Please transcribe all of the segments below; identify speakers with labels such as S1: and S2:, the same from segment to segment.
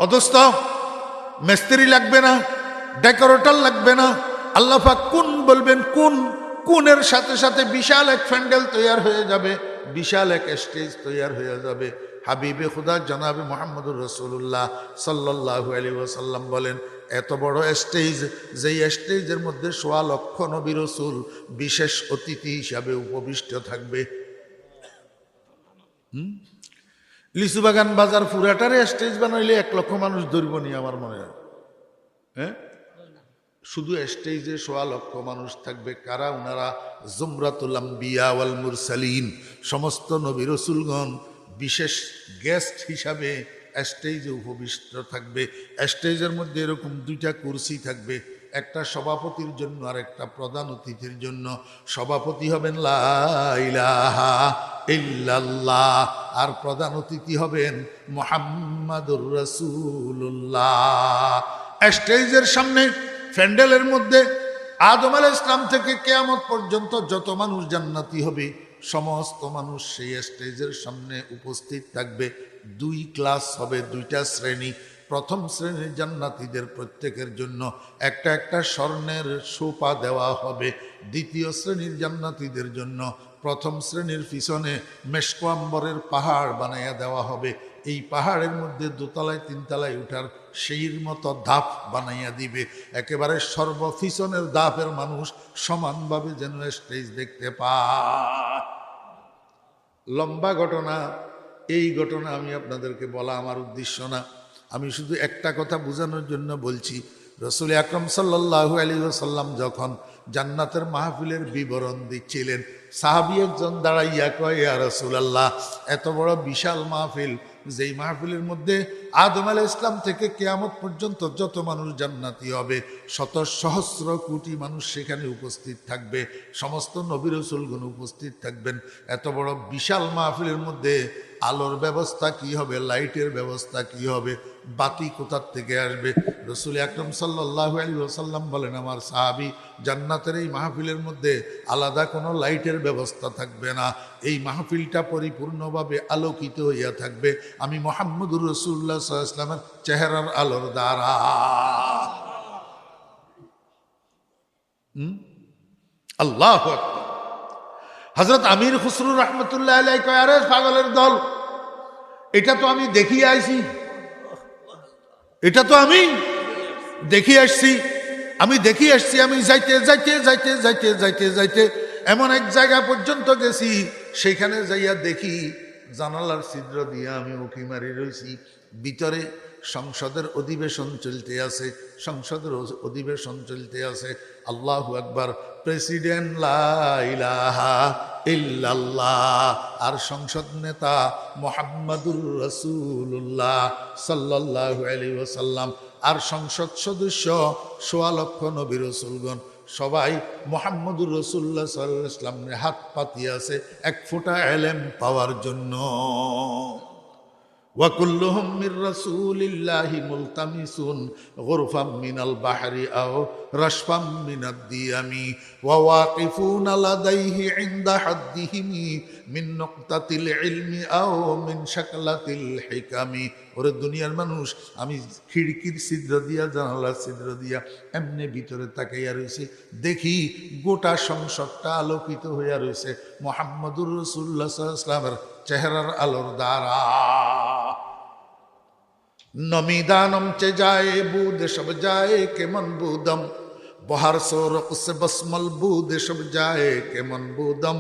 S1: অথচ মিস্ত্রি লাগবে না, ডেকোরেটর লাগবে না। আল্লাহ পাক কুন বলবেন, কুন, কুনের সাথে সাথে বিশাল এক প্যান্ডেল তৈয়ার হয়ে যাবে, বিশাল এক স্টেজ তৈয়ার হয়ে যাবে। হাবিবে খুদা জনাবে মুহাম্মদুর রাসূলুল্লাহ সাল্লাল্লাহু আলাইহি ওয়াসাল্লাম বলেন, এত বড় স্টেজ, যেই স্টেজের মধ্যে ১.৫ লক্ষ নবী রাসূল বিশেষ অতিথি হিসাবে উপবিষ্ট থাকবে। লিচু বাগান বাজার পুরাটারে স্টেজ বানাইলে ১ লক্ষ মানুষ ধরব নি আমার মনে হয়। হ্যাঁ, শুধু স্টেজে ১.৫ লক্ষ মানুষ থাকবে। কারা? উনারা জুমরাতুল আম্বিয়া ওয়াল মুরসালিন, সমস্ত নবী রাসূলগণ বিশেষ গেস্ট হিসাবে স্টেজে উপবিষ্ট থাকবে। স্টেজের মধ্যে এরকম 2টা কুরসি থাকবে, একটা সভাপতির জন্য আর একটা প্রধান অতিথির জন্য। সভাপতি হবেন লা ইলাহা ইল্লাল্লাহ, আর প্রধান অতিথি হবেন মুহাম্মাদুর রাসূলুল্লাহ। স্টেজের সামনে প্যান্ডেলের মধ্যে আদম আলাইহিস সালাম থেকে কিয়ামত পর্যন্ত যত মানুষ জান্নাতি হবে সমস্ত মানুষ সেই স্টেজের সামনে উপস্থিত থাকবে। 2 ক্লাস হবে, 2টা শ্রেণী। প্রথম শ্রেণীর জান্নাতীদের প্রত্যেকের জন্য একটা একটা স্বর্ণের সোপা দেওয়া হবে। দ্বিতীয় শ্রেণীর জান্নাতীদের জন্য প্রথম শ্রেণীর পিছনে মেশক আম্বরের পাহাড় বানাইয়া দেওয়া হবে। এই পাহাড়ের মধ্যে 2তলায় 3তলায় উঠার সেইর মতো ধাপ বানাইয়া দিবে। একেবারে সর্বপিছনের ধাপের মানুষ সমানভাবে যেন স্টেজ দেখতে পায়। লম্বা ঘটনা, এই ঘটনা আমি আপনাদেরকে বলা আমার উদ্দেশ্য না, আমি শুধু একটা কথা বোঝানোর জন্য বলছি। রাসূল আকরাম সাল্লাল্লাহু আলাইহি ওয়াসাল্লাম যখন জান্নাতের মাহফিলের বিবরণ দিচ্ছিলেন, সাহাবী একজন দাঁড়াইয়া কয়, ইয়া রাসূলুল্লাহ, এত বড় বিশাল মাহফিল, যেই মাহফিলের মধ্যে আদম আলাইহিস সালাম থেকে কিয়ামত পর্যন্ত যত মানুষ জান্নাতি হবে, শত সহস্র কোটি মানুষ সেখানে উপস্থিত থাকবে, সমস্ত নবী রাসূলগণ উপস্থিত থাকবেন। এত বড় বিশাল মাহফিলের মধ্যে আলোর ব্যবস্থা কি হবে, লাইটের ব্যবস্থা কি হবে, বাতি কোথার থেকে আসবে? রাসূল আকরাম সাল্লাল্লাহু আলাইহি ওয়াসাল্লাম বলেন, আমার সাহাবী, জান্নাতের এই মাহফিলের মধ্যে আলাদা কোনো লাইটের ব্যবস্থা থাকবে না। এই মাহফিলটা পরিপূর্ণভাবে আলোকিত হইয়া থাকবে আমি মুহাম্মদুর রাসূলুল্লাহ সাল্লাল্লাহু আলাইহি ওয়াসাল্লামের চেহারার আলোর দ্বারা। আল্লাহু আকবার। হযরত আমির খুসরু রাহমাতুল্লাহ আলাইহি কয়, আরে পাগলের দল, এটা তো আমি দেখিয়ে আইছি, এটা তো আমি দেখিয়ে আসছি, আমি দেখিয়ে আসছি। আমি যাইতে যাইতে যাইতে যাইতে যাইতে যাইতে এমন এক জায়গা পর্যন্ত গেছি, সেইখানে যাইয়া দেখি জানালার ছিদ্র দিয়ে আমি উঁকি মারি রয়েছি, ভিতরে সংসদের অধিবেশন চলতে আছে, সংসদের অধিবেশন চলতে আছে। আল্লাহু আকবার। প্রেসিডেন্ট লা ইলাহা ইল্লাল্লাহ, আর সংসদ নেতা মুহাম্মাদুর রাসূলুল্লাহ সাল্লাল্লাহু আলাইহি ওয়াসাল্লাম, আর সংসদ সদস্য ১.৫ লক্ষ নবী রাসূলগণ সবাই মুহাম্মদুর রাসূলুল্লাহ সাল্লাল্লাহু আলাইহি ওয়াসাল্লামের হাত পাতিয়া আছে এক ফোঁটা ইলম পাওয়ার জন্য। وكلهم من رسول الله ملتمس غرفا من البحر أو رشفا من الديم وواقفون لديه عند حدهم من نقطة العلم أو من شكلة الحكم। ওরে দুনিয়ার মানুষ, আমি খিড়কির ছিদ্র দিয়া, জানালার ছিদ্র দিয়া এমনি ভিতরে তাকাইয়া রয়েছে, দেখি গোটা সংসদটা আলোকিত হইয়া রয়েছে মুহাম্মদুর রাসূলুল্লাহ সাল্লাল্লাহু আলাইহি ওয়াসাল্লামের চেহারার আলোর দ্বারা। नमीदानम चे जाए बूद सब जाए के मन बूदम बहर सोरक से बसमल बूद सब जाए के मन बूदम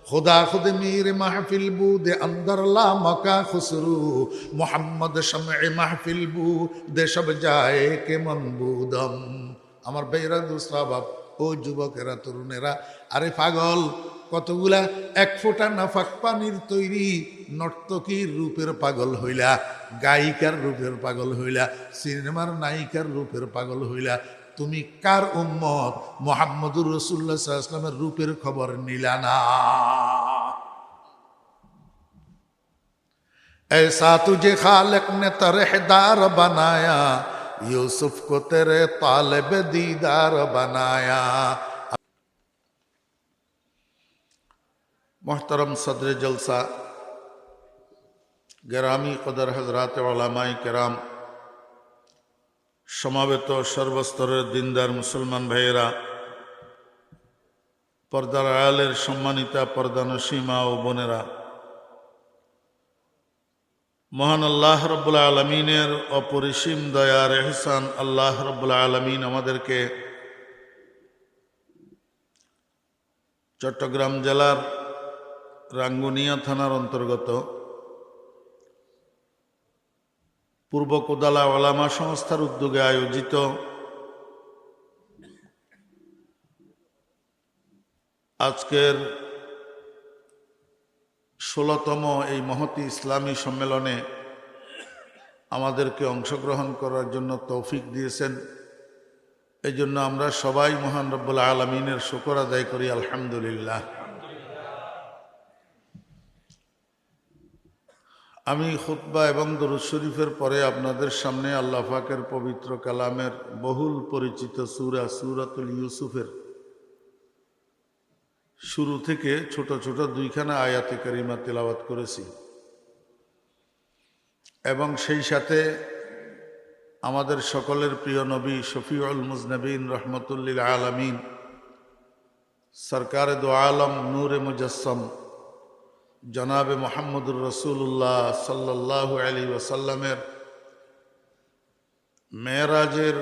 S1: खुदा खुद मीर महफिल बूद अंदर ला मका खुसरू मोहम्मद शमए महफिल बूद सब जाए के मन बूदम। আমার ভাইরা দোস্ত বাপ, ও যুবকেরা, তরুণেরা, আরে পাগল, কতগুলা 1 ফোঁটা নাফাক পানির তৈরি নর্তকীর রূপের পাগল হইলা, গায়িকার রূপের পাগল হইলা, সিনেমার নায়িকার রূপের পাগল হইলা, তুমি কার উম্মত? মুহাম্মদুর রাসূলুল্লাহ সাল্লাল্লাহু আলাইহি ওয়াসাল্লামের রূপের খবর নিলা না। ऐसा तुझे खालिक ने तरहदार बनाया, यूसुफ को तेरे तालिब दीदार बनाया। मोहतरम सदर जलसा, गिरामी कदर हजरात उलमाए किराम, সমাবেত সর্বস্তরের দিনদার মুসলমান ভাইয়েরা, পর্দার আড়ালের সম্মানিতা পর্দানসী মা ও বোনেরা, মহান আল্লাহ রব্বুল আলমিনের অপরিসীম দয়ার এহসান আল্লাহ রব্বুল আলমিন আমাদেরকে চট্টগ্রাম জেলার রাঙ্গুনিয়া থানার অন্তর্গত পূর্ব কোদালা ওলামা সংস্থার উদ্যোগে আয়োজিত আজকের 16তম এই মহতী ইসলামী সম্মেলনে আমাদেরকে অংশগ্রহণ করার জন্য তৌফিক দিয়েছেন। এই জন্য আমরা সবাই মহান রব্বুল আলমিনের শুকর আদায় করি, আলহামদুলিল্লাহ। আমি খুতবা এবং দরুদ শরীফের পরে আপনাদের সামনে আল্লাহ পাকের পবিত্র কালামের বহুল পরিচিত সূরাতুল ইউসুফের শুরু থেকে ছোট ছোট দুইখানা আয়াতে কারিমা তেলাওয়াত করেছি এবং সেই সাথে আমাদের সকলের প্রিয় নবী শফিউল মুজনবিন রহমতুল্লিল আলামিন সরকারে দো আলম নূরে মুজস্সম জনাবে মোহাম্মদুর রসুল্লাহ সাল্লাল্লাহু আলাইহি ওয়াসাল্লামের মেরাজের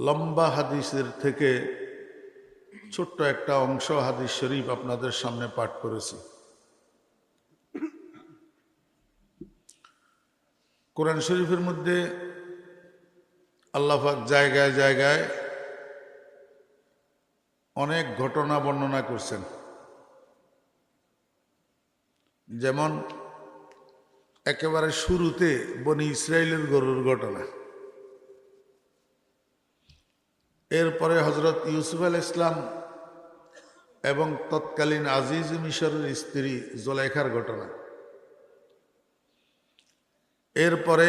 S1: লম্বা হাদিসের থেকে ছোট্ট একটা অংশ হাদিস শরীফ আপনাদের সামনে পাঠ করেছি। কোরআন শরীফের মধ্যে আল্লাহ পাক জায়গায় জায়গায় অনেক ঘটনা বর্ণনা করছেন। যেমন একেবারে শুরুতে বনি ইসরাইলের গরুর ঘটনা, এরপরে হজরত ইউসুফ আলাইহিস সালাম এবং তৎকালীন আজিজ মিশরের স্ত্রী জুলাইখার ঘটনা, এরপরে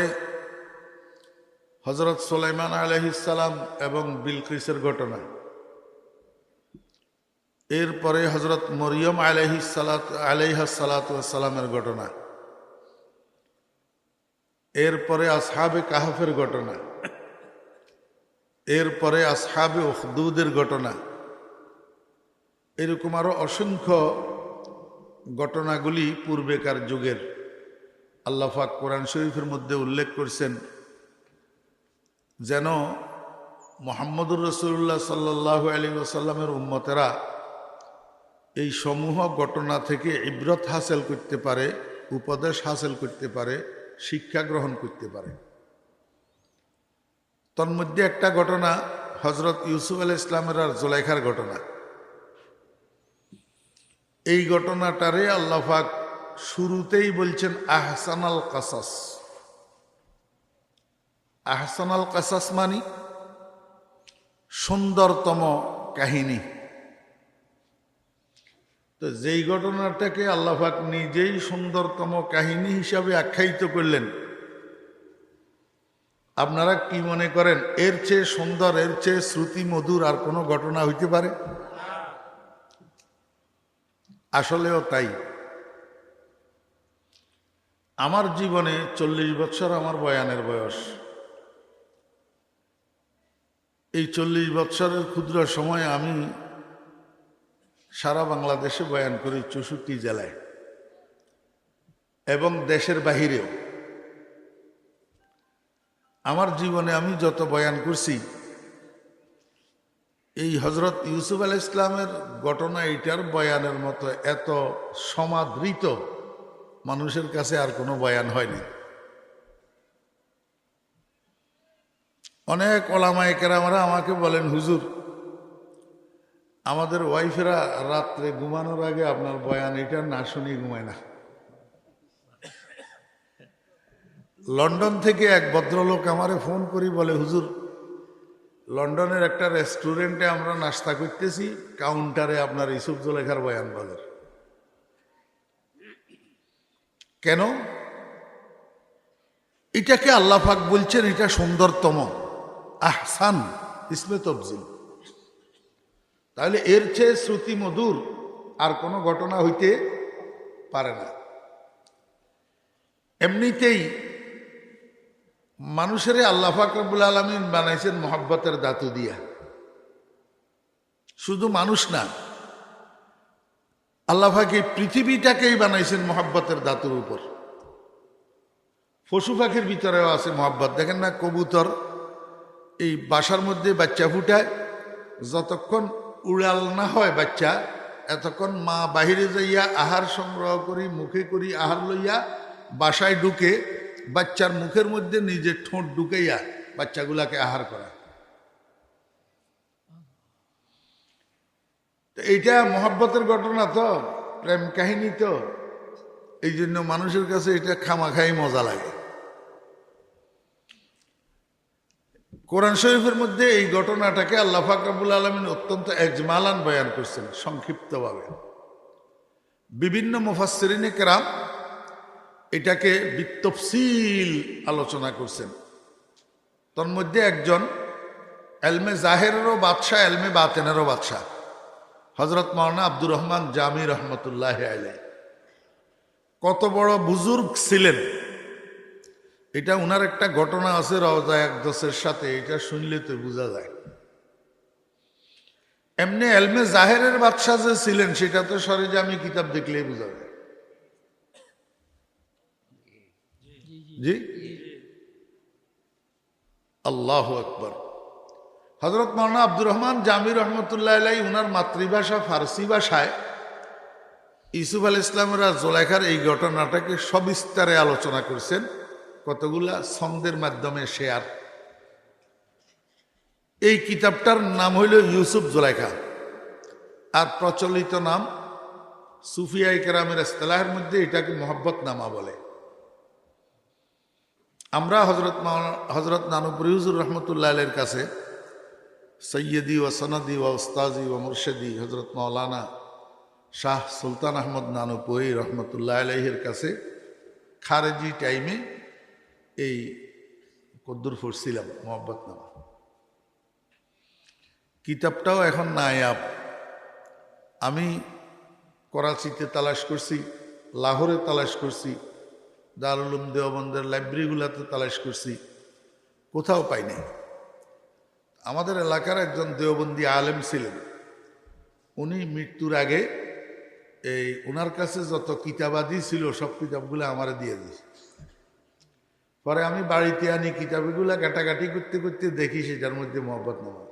S1: হজরত সুলাইমান আলাইহিস সালাম এবং বিলকিসের ঘটনা, এরপরে হজরত মরিয়ম আলাইহিস সালামের ঘটনা, এরপরে আসহাবে কাহফের ঘটনা, এরপরে আসহাবে উখদুদের ঘটনা, এরকম আরো অসংখ্য ঘটনাগুলি পূর্বেকার যুগের। আল্লাহ পাক কোরআন শরীফের মধ্যে উল্লেখ করছেন যেন মুহাম্মদুর রাসূলুল্লাহ সাল্লাল্লাহু আলাইহি ওয়াসাল্লামের উম্মতেরা এই সমূহ ঘটনা থেকে ইবরত হাসিল করতে পারে, উপদেশ হাসিল করতে পারে, শিক্ষা গ্রহণ করতে পারে। তন্মধ্যে একটা ঘটনা হজরত ইউসুফ আলাইহিস সালামের আর জুলাইখার ঘটনা। এই ঘটনাটারে আল্লাহ পাক শুরুতেই বলছেন আহসানাল কাসাস। আহসানাল কাসাস মানে সুন্দরতম কাহিনী। তো যেই ঘটনাটাকে আল্লাহ পাক নিজেই সুন্দরতম কাহিনী হিসাবে আখ্যায়িত করলেন, আপনারা কি মনে করেন এর চেয়ে সুন্দর, এর চেয়ে শ্রুতি মধুর আর কোনো ঘটনা হইতে পারে? আসলেও তাই। আমার জীবনে 40 বছর আমার বয়ানের বয়স। এই 40 বছরের ক্ষুদ্র সময়ে আমি সারা বাংলাদেশে বয়ান করি, 64 জেলায় এবং দেশের বাহিরেও। আমার জীবনে আমি যত বয়ান করছি, এই হজরত ইউসুফ আলাইহিস সালামের ঘটনা এইটার বয়ানের মতো এত সমাদৃত মানুষের কাছে আর কোনো বয়ান হয়নি। অনেক ওলামায়ে কেরামরা আমাকে বলেন, হুজুর আমাদের ওয়াইফেরা রাত্রে ঘুমানোর আগে আপনার বয়ান এটা না শুনি ঘুমায় না। লন্ডন থেকে এক ভদ্রলোক আমারে ফোন করি বলে, হুজুর লন্ডনের একটা রেস্টুরেন্টে আমরা নাস্তা করতেছি, কাউন্টারে আপনার ইউসুফ জুলাইখার বয়ান বাজার। কেন? এটাকে আল্লাহ পাক বলছেন এটা সুন্দরতম, আহসান, ইসমে তফজিল। তাহলে এর চেয়ে শ্রুতি মধুর আর কোনো ঘটনা হইতে পারে না। এমনিতেই মানুষের আল্লাহ পাক রব্বুল আলামিন বানাইছেন মহব্বতের ধাতু দিয়া। শুধু মানুষ না, আল্লাহ পাক এই পৃথিবীটাকেই বানাইছেন মহব্বতের ধাতুর উপর। পশু পাখির ভিতরেও আছে মহব্বত। দেখেন না, কবুতর এই বাসার মধ্যে বাচ্চা ফুটায়, যতক্ষণ উড়াল না হয় বাচ্চা, এতক্ষণ মা বাহিরে যাইয়া আহার সংগ্রহ করি, মুখে করি আহার লইয়া বাসায় ঢুকে বাচ্চার মুখের মধ্যে নিজের ঠোঁট ঢুকাইয়া বাচ্চাগুলাকে আহার করা। এইটা মহব্বতের ঘটনা তো, প্রেম কাহিনী তো, এই জন্য মানুষের কাছে এটা খামাখাই মজা লাগে। কোরআন শরীফের মধ্যে এই ঘটনাটাকে আল্লাহ পাক রব্বুল আলামিন অত্যন্ত এজমালান বয়ান করছেন, সংক্ষিপ্তভাবে। বিভিন্ন মুফাসসিরিনে কেরাম এটাকে বিতফসিল আলোচনা করছেন। তোর মধ্যে একজন এলমে জাহেরেরও বাদশাহ, এলমে বাতেনেরও বাদশাহ, হযরত মাওলানা আব্দুর রহমান জামি রহমতুল্লাহ আলাইহি। কত বড় বুজুর্গ ছিলেন, এটা উনার একটা ঘটনা আছে রওজা আকদসের সাথে, এটা শুনলে তো বোঝা যায়। এমনি এলমে জাহেরের বাদশাহ যে ছিলেন সেটা তো সরেজামি কিতাব দেখলেই বোঝা যায়। জি, আল্লাহু আকবার। হযরত মাওলানা আব্দুর রহমান জামি রহমতুল্লাহ আলাইহি উনার মাতৃভাষা ফার্সি ভাষায় ইউসুফ আলাইহিস সালামের আর জুলাইখার এই ঘটনাটাকে সবিস্তারে আলোচনা করছেন, কতগুলা ছন্দের মাধ্যমে শেয়ার। এই কিতাবটার নাম হইল ইউসুফ জুলাইখা, আর প্রচলিত নাম সুফিয়ায়ে কেরামের ইসতিলাহের মধ্যে এটাকে মোহাব্বত নামা বলে। আমরা হযরত নানুপুরি হুজুর রহমতুল্লাহ আলাইহির কাছে সৈয়দি ও সনদি ও উস্তাজি ও মুর্শিদি হযরত মাওলানা শাহ সুলতান আহমদ নানুপুরি রহমতুল্লাহ আলাইহির কাছে খারেজি টাইমে এই কদ্দুর পড়ছিলাম মোহাব্বত নামা। কিতাবটাও এখন নায়াব। আমি করাচিতে তালাশ করছি, লাহোরে তালাশ করছি, দারুল উলুম দেওবন্দের লাইব্রেরিগুলোতে তালাশ করছি, কোথাও পাইনি। আমাদের এলাকার একজন দেওবন্দি আলেম ছিলেন, উনি মৃত্যুর আগে এই ওনার কাছে যত কিতাবাদি ছিল সব কিতাবগুলো আমারে দিয়ে দিয়েছে। পরে আমি বাড়িতে আনি কিতাবগুলা কাটাকাটি করতে করতে দেখি সেটার মধ্যে মোহাব্বত নামা।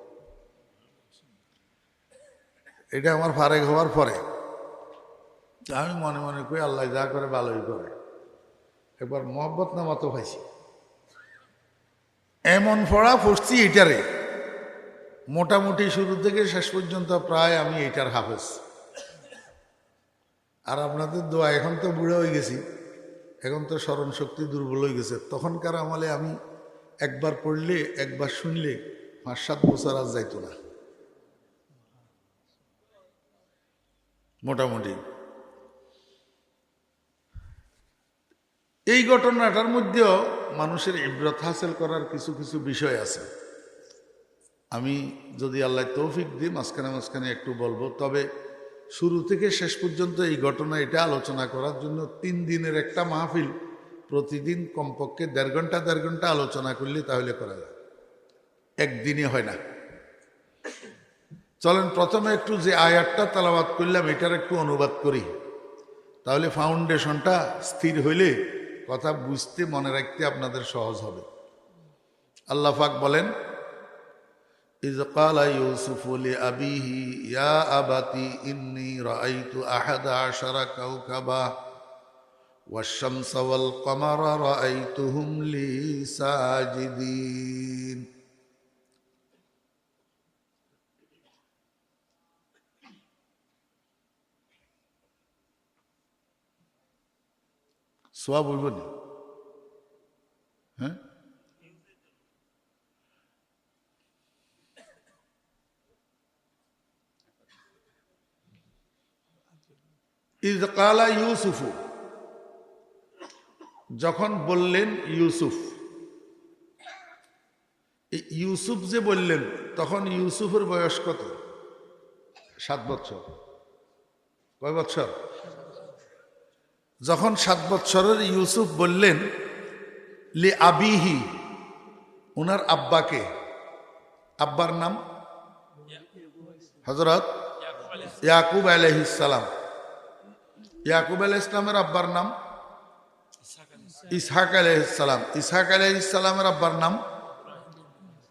S1: এটা আমার ফারেক হওয়ার পরে আমি মনে মনে করি আল্লাহ যা করে ভালোই করে। একবার মোহাব্বত নামা তো পাইছি, এমন পড়া পড়ছি এটারে মোটামুটি শুরু থেকে শেষ পর্যন্ত প্রায় আমি এটার হাফেজ। আর আপনাদের দোয়া, এখন তো বুড়ো হয়ে গেছি, এখন তো স্মরণ শক্তি দুর্বল হয়ে গেছে। তখনকার আমলে আমি একবার পড়লে একবার শুনলে 5-7 বছর আর যাইতো না মোটামুটি। এই ঘটনাটার মধ্যেও মানুষের ইবরত হাসিল করার কিছু কিছু বিষয় আছে। আমি যদি আল্লাহ তৌফিক দিই মাঝখানে মাঝখানে একটু বলবো, তবে শুরু থেকে শেষ পর্যন্ত এই ঘটনা এটা আলোচনা করার জন্য 3 দিনের একটা মাহফিল, প্রতিদিন কমপক্ষে 1.5 ঘন্টা আলোচনা করলে তাহলে করা যায়, একদিনে হয় না। চলেন প্রথমে একটু যে আয়াতটা তেলাওয়াত করলাম এটার একটু অনুবাদ করি, তাহলে ফাউন্ডেশনটা স্থির হইলে কথা বুঝতে মনে রাখতে আপনাদের সহজ হবে। আল্লাহ পাক বলেন, ইয ক্বালা ইউসুফু লিআবিহি ইয়া আবাতি ইন্নী রাআইতু আহাদা আশারা কাওকাবা ওয়াশ-শামসা ওয়াল কমারা রাআইতুহুম লি সাজিদিন। সওয়াব হইব না? হ্যাঁ, ইয ক্বালা ইউসুফু, যখন বললেন ইউসুফ, ইউসুফ যে বললেন তখন ইউসুফের বয়স কত? 7 বছর। কয় বছর? যখন 7 বছরের ইউসুফ বললেন লি আবিহি, ওনার আব্বাকে, আব্বার নাম হযরত ইয়াকুব আলাইহিস সালাম। ইয়াকুব আলাইহিস সালামের আব্বার নাম ইসহাক আলাইহিস সালাম। ইসহাক আলাইহিস সালামের আব্বার নাম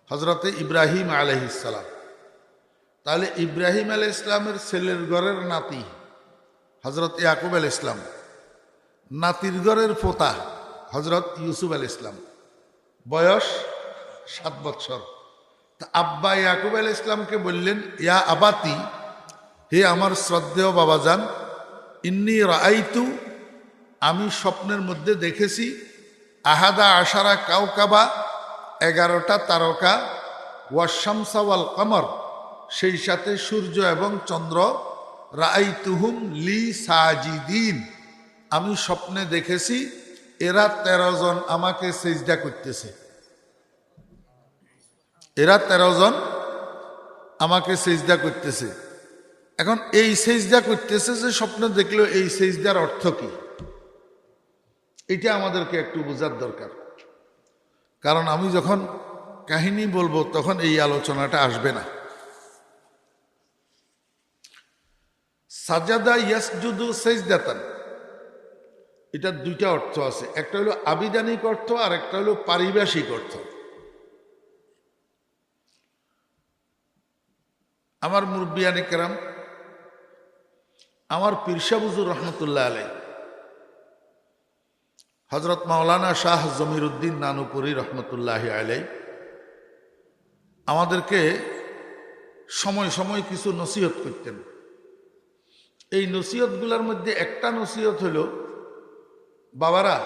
S1: হযরত ইব্রাহিম আলাইহিস সালাম। তাহলে ইব্রাহিম আলাইহিস সালামের ছেলের ঘরের নাতি হযরত ইয়াকুব আলাইহিস সালাম, নাতির ঘরের পোতা হযরত ইউসুফ আলাইহিস সালাম, বয়স 7 বছর। তা আব্বা ইয়াকুব আলাইহিস সালামকে বললেন, ইয়া আবাতি, হে আমার শ্রদ্ধেয় বাবাজান, ইন্নী রাআইতু, আমি স্বপ্নের মধ্যে দেখেছি, আহাদা আশারা কাওকাবা, 11টা তারকা, ওয়াশামসা ওয়াল কমর, সেই সাথে সূর্য এবং চন্দ্র, রাআইতুহুম লি সাজিদিন, আমি স্বপ্নে দেখেছি এরা 13 জন আমাকে সিজদা করতেছে। এরা 13 জন আমাকে সিজদা করতেছে। এখন এই সিজদা করতেছে যে স্বপ্ন দেখলো, এই সিজদার অর্থ কি? এটা আমাদেরকে একটু বোঝার দরকার, কারণ আমি যখন কাহিনী বলবো তখন এই আলোচনাটা আসবে না। সাজাদা ইয়াসজুদু সাজদাতান, এটা দুইটা অর্থ আছে, একটা হলো আবিধানিক অর্থ আর একটা হলো পারিভাষিক অর্থ। আমার মুরব্বিয়ানে কেরাম, আমার পীর সাহেব হুজুর রহমতুল্লাহ আলাইহি, হযরত মাওলানা শাহ জমিরুদ্দিন নানুপুরি রহমতুল্লাহ আলাইহি আমাদেরকে সময় সময় কিছু নসিহত করতেন। এই নসিহতগুলোর মধ্যে একটা নসিহত হলো, বাবারা,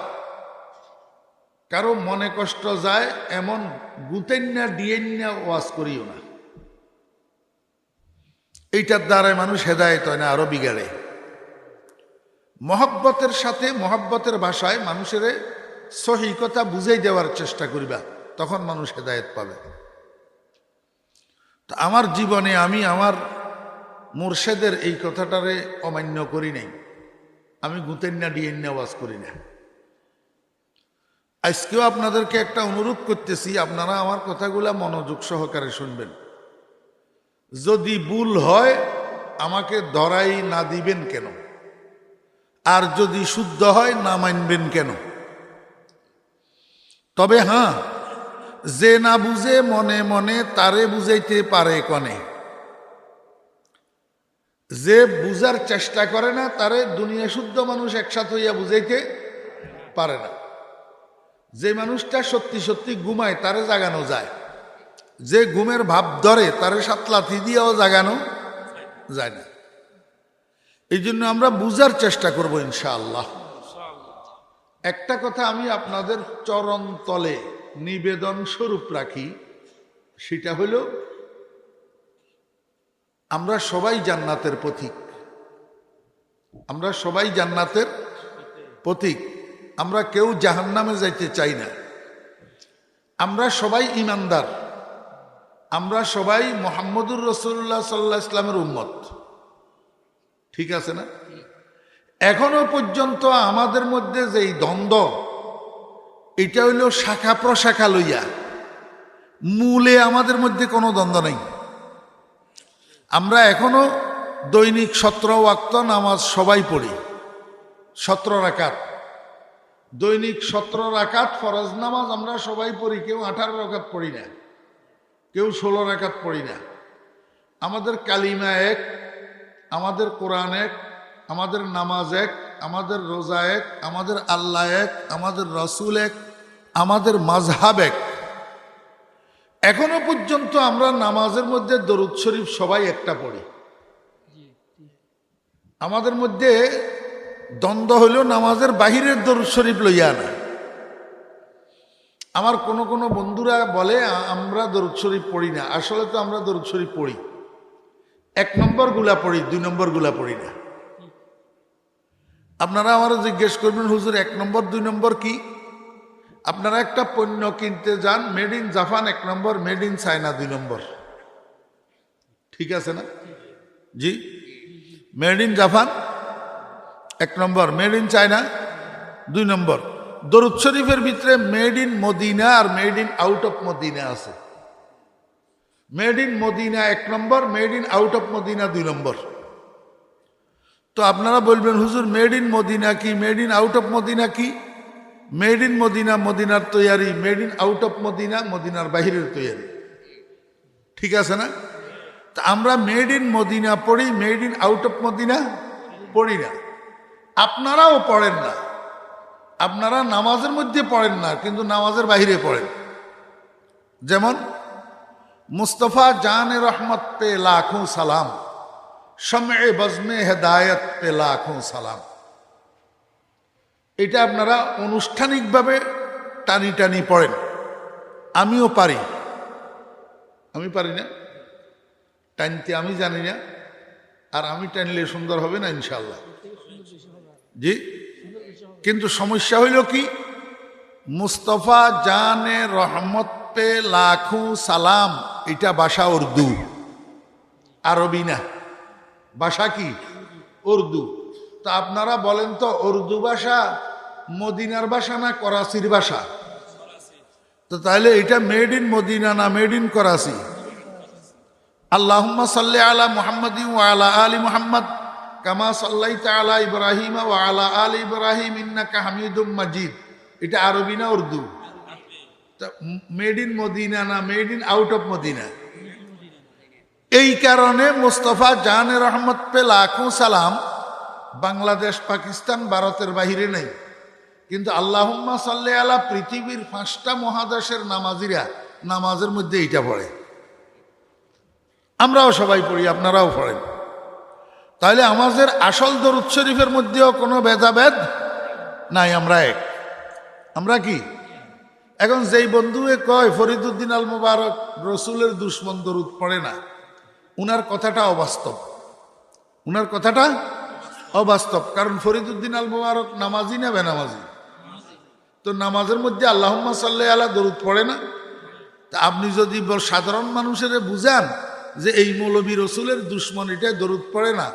S1: কারো মনে কষ্ট যায় এমন গুতেন্না ডিয়েন্না ওয়াজ করিও না, এইটার দ্বারাই মানুষ হেদায়েত হয় না, আরো বিগাড়ে। মহব্বতের সাথে, মহব্বতের ভাষায় মানুষের সহি কথা বুঝাই দেওয়ার চেষ্টা করিবা, তখন মানুষ হেদায়েত পাবে। তো আমার জীবনে আমি আমার মুর্শেদের এই কথাটারে অমান্য করি নাই, আমি গুতেন্না ডিয়েন্না ওয়াজ করি না। আজকেও আপনাদেরকে একটা অনুরোধ করতেছি, আপনারা আমার কথাগুলা মনোযোগ সহকারে শুনবেন। যদি ভুল হয় আমাকে ধরাই না দিবেন কেন, আর যদি শুদ্ধ হয় না মানবেন কেন? তবে হ্যাঁ, যে না বুঝে মনে মনে তারে বুঝাইতে পারে কনে, যে বুঝার চেষ্টা করে না তারে দুনিয়া শুদ্ধ মানুষ একসাথে হইয়া বুঝাইতে পারে না। যে মানুষটা সত্যি সত্যি ঘুমায় তারে জাগানো যায়, যে ঘুমের ভাব ধরে তারে 7 লাথি দিয়েও জাগানো যায় না। এই জন্য আমরা বুঝার চেষ্টা করব ইনশাআল্লাহ। একটা কথা আমি আপনাদের চরণ তলে নিবেদন স্বরূপ রাখি, সেটা হলো আমরা সবাই জান্নাতের পথিক, আমরা সবাই জান্নাতের পথিক, আমরা কেউ জাহান্নামে যাইতে চাই না। আমরা সবাই ঈমানদার, আমরা সবাই মুহাম্মদুর রাসূলুল্লাহ সাল্লাল্লাহু আলাইহি ওয়াসাল্লামের উম্মত, ঠিক আছে না? এখনো পর্যন্ত আমাদের মধ্যে যেই দ্বন্দ্ব, এটা হইল শাখা প্রশাখা লইয়া, মূলে আমাদের মধ্যে কোনো দ্বন্দ্ব নেই। আমরা এখনো দৈনিক 17 ওয়াক্ত নামাজ সবাই পড়ি, 17 রাকাত, দৈনিক 17 রাকাত ফরজ নামাজ আমরা সবাই পড়ি। কেউ 18 রাকাত পড়ি না, কেউ 16 রাকাত পড়ি না। আমাদের কালিমা এক, আমাদের কোরআন এক, আমাদের নামাজ এক, আমাদের রোজা এক, আমাদের আল্লাহ এক, আমাদের রসুল এক, আমাদের মাযহাব এক। এখনো পর্যন্ত আমরা নামাজের মধ্যে দরুদ শরীফ সবাই একটা পড়ি। আমাদের মধ্যে দ্বন্দ্ব হইল নামাজের বাহিরের দরুদ শরীফ লইয়া না। আমার কোনো বন্ধুরা বলে আমরা দরুদ শরীফ পড়ি না, আসলে তো আমরা দরুদ শরীফ পড়ি। 1 নম্বর গুলা পড়ি, 2 নম্বর গুলা পড়ি না। আপনারা আমারও জিজ্ঞেস করবেন, হুজুর 1 নম্বর 2 নম্বর কি? আপনারা একটা পণ্য কিনতে যান, made in Japan 1 number, made in China 2 number, ঠিক আছে না? জি, made in Japan 1 number, made in China 2 number. দরুদ শরীফের ভিতরে মেড ইন মদিনা আর made in out of Medina আছে। Made in Medina 1 number, made in out of Medina 2 number. তো আপনারা বলবেন হুজুর মেড ইন মদিনা কি, made in out of Medina কি? মেড ইন মদিনা মদিনার তৈয়ারি, made in out of Medina মদিনার বাহিরের তৈয়ারি, ঠিক আছে না? তা আমরা মেড ইন মদিনা পড়ি, made in out of Medina পড়ি না। আপনারাও পড়েন না, আপনারা নামাজের মধ্যে পড়েন না, কিন্তু নামাজের বাহিরে পড়েন। যেমন মুস্তফা জানে রহমত পে লাখোं সালাম, শমএ বজমে হেদায়ত পে লাখোं সালাম। এটা আপনারা আনুষ্ঠানিকভাবে টানি টানি পড়েন। আমিও পারি, আমি পারি না টানতে, আমি জানি না। আর আমি টানলে সুন্দর হবে না ইনশাল্লাহ, জি। কিন্তু সমস্যা হইল কি, মুস্তফা জানে রহমত পে লাখোं সালাম এটা ভাষা উর্দু, আরবি না। ভাষা কি? উর্দু। তা আপনারা বলেন তো উর্দু ভাষা মদিনার ভাষা না করাচির ভাষা? তো তাহলে এটা মেড ইন মদিনা না মেড ইন করাচি? আল্লাহুম্মা সাল্লি আলা মুহাম্মাদিন ওয়া আলা আলি মুহাম্মাদ কামা সাল্লাইতা আলা ইব্রাহিম ওয়া আলা আলি ইব্রাহিম ইন্নাকা হামিদুম মাজিদ, এটা আরবি না উর্দু? মেড ইন মদিনা না made in out of Medina? এই কারণে মুস্তফা জানে রহমত পে লাখোं সালাম বাংলাদেশ, পাকিস্তান, ভারতের বাহিরে নেই। কিন্তু আল্লাহুম্মা সাল্লি আলা পৃথিবীর 5টা মহাদেশের নামাজিরা নামাজের মধ্যে এইটা পড়ে। আমরাও সবাই পড়ি, আপনারাও পড়েন। তাহলে আমাদের আসল দরুদ শরীফের মধ্যেও কোনো ভেদাভেদ নাই, আমরা এক। আমরা কি? এখন যেই বন্ধুয়ে কয় ফরিদুদ্দিন আল মুবারক রসুলের দুশ্মন, দরুদ পড়ে না, উনার কথাটা অবাস্তব। উনার কথাটা অবাস্তব, কারণ ফরিদুদ্দিন আল মুবারক নামাজি না বেনামাজি? তো নামাজের মধ্যে আল্লাহুম্মা সাল্লি আলা দরুদ পড়ে না। তা আপনি যদি সাধারণ মানুষের বুঝান যে এই মৌলবী রসুলের দুশ্মন, এটাই দরুদ পড়ে না,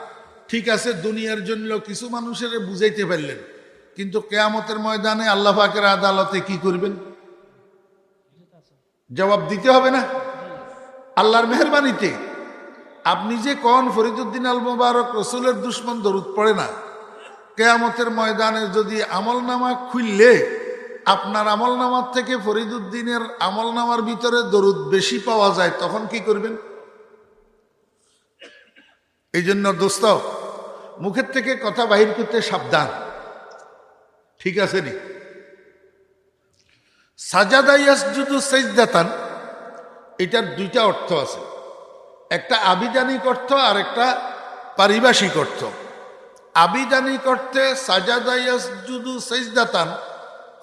S1: ঠিক আছে, দুনিয়ার জন্য কিছু মানুষের বুঝাইতে পারলেন, কিন্তু কিয়ামতের ময়দানে আল্লাহ পাকের আদালতে কি করবেন? জবাব দিতে হবে না? আল্লাহর মেহেরবানিতে আপনি যে কন ফরিদুদ্দিন আল মুবারক রসুলের দুশ্মন, দরুদ পড়ে না, কিয়ামতের ময়দানে যদি আমলনামা খুললে আপনার আমলনামার থেকে ফরিদুদ্দিনের আমলনামার ভিতরে দরুদ বেশি পাওয়া যায়, তখন কি করবেন? এই জন্য দোস্ত, মুখের থেকে কথা বাহির করতে সাবধান, ঠিক আছে নি? সাজাদা ইয়াসজুদু সাজদাতান, এটার 2টা অর্থ আছে, একটা আবিধানিক অর্থ আর একটা পারিভাষিক অর্থ। আবিধানিক অর্থে সাজাদা ইয়াসজুদু সাজদাতান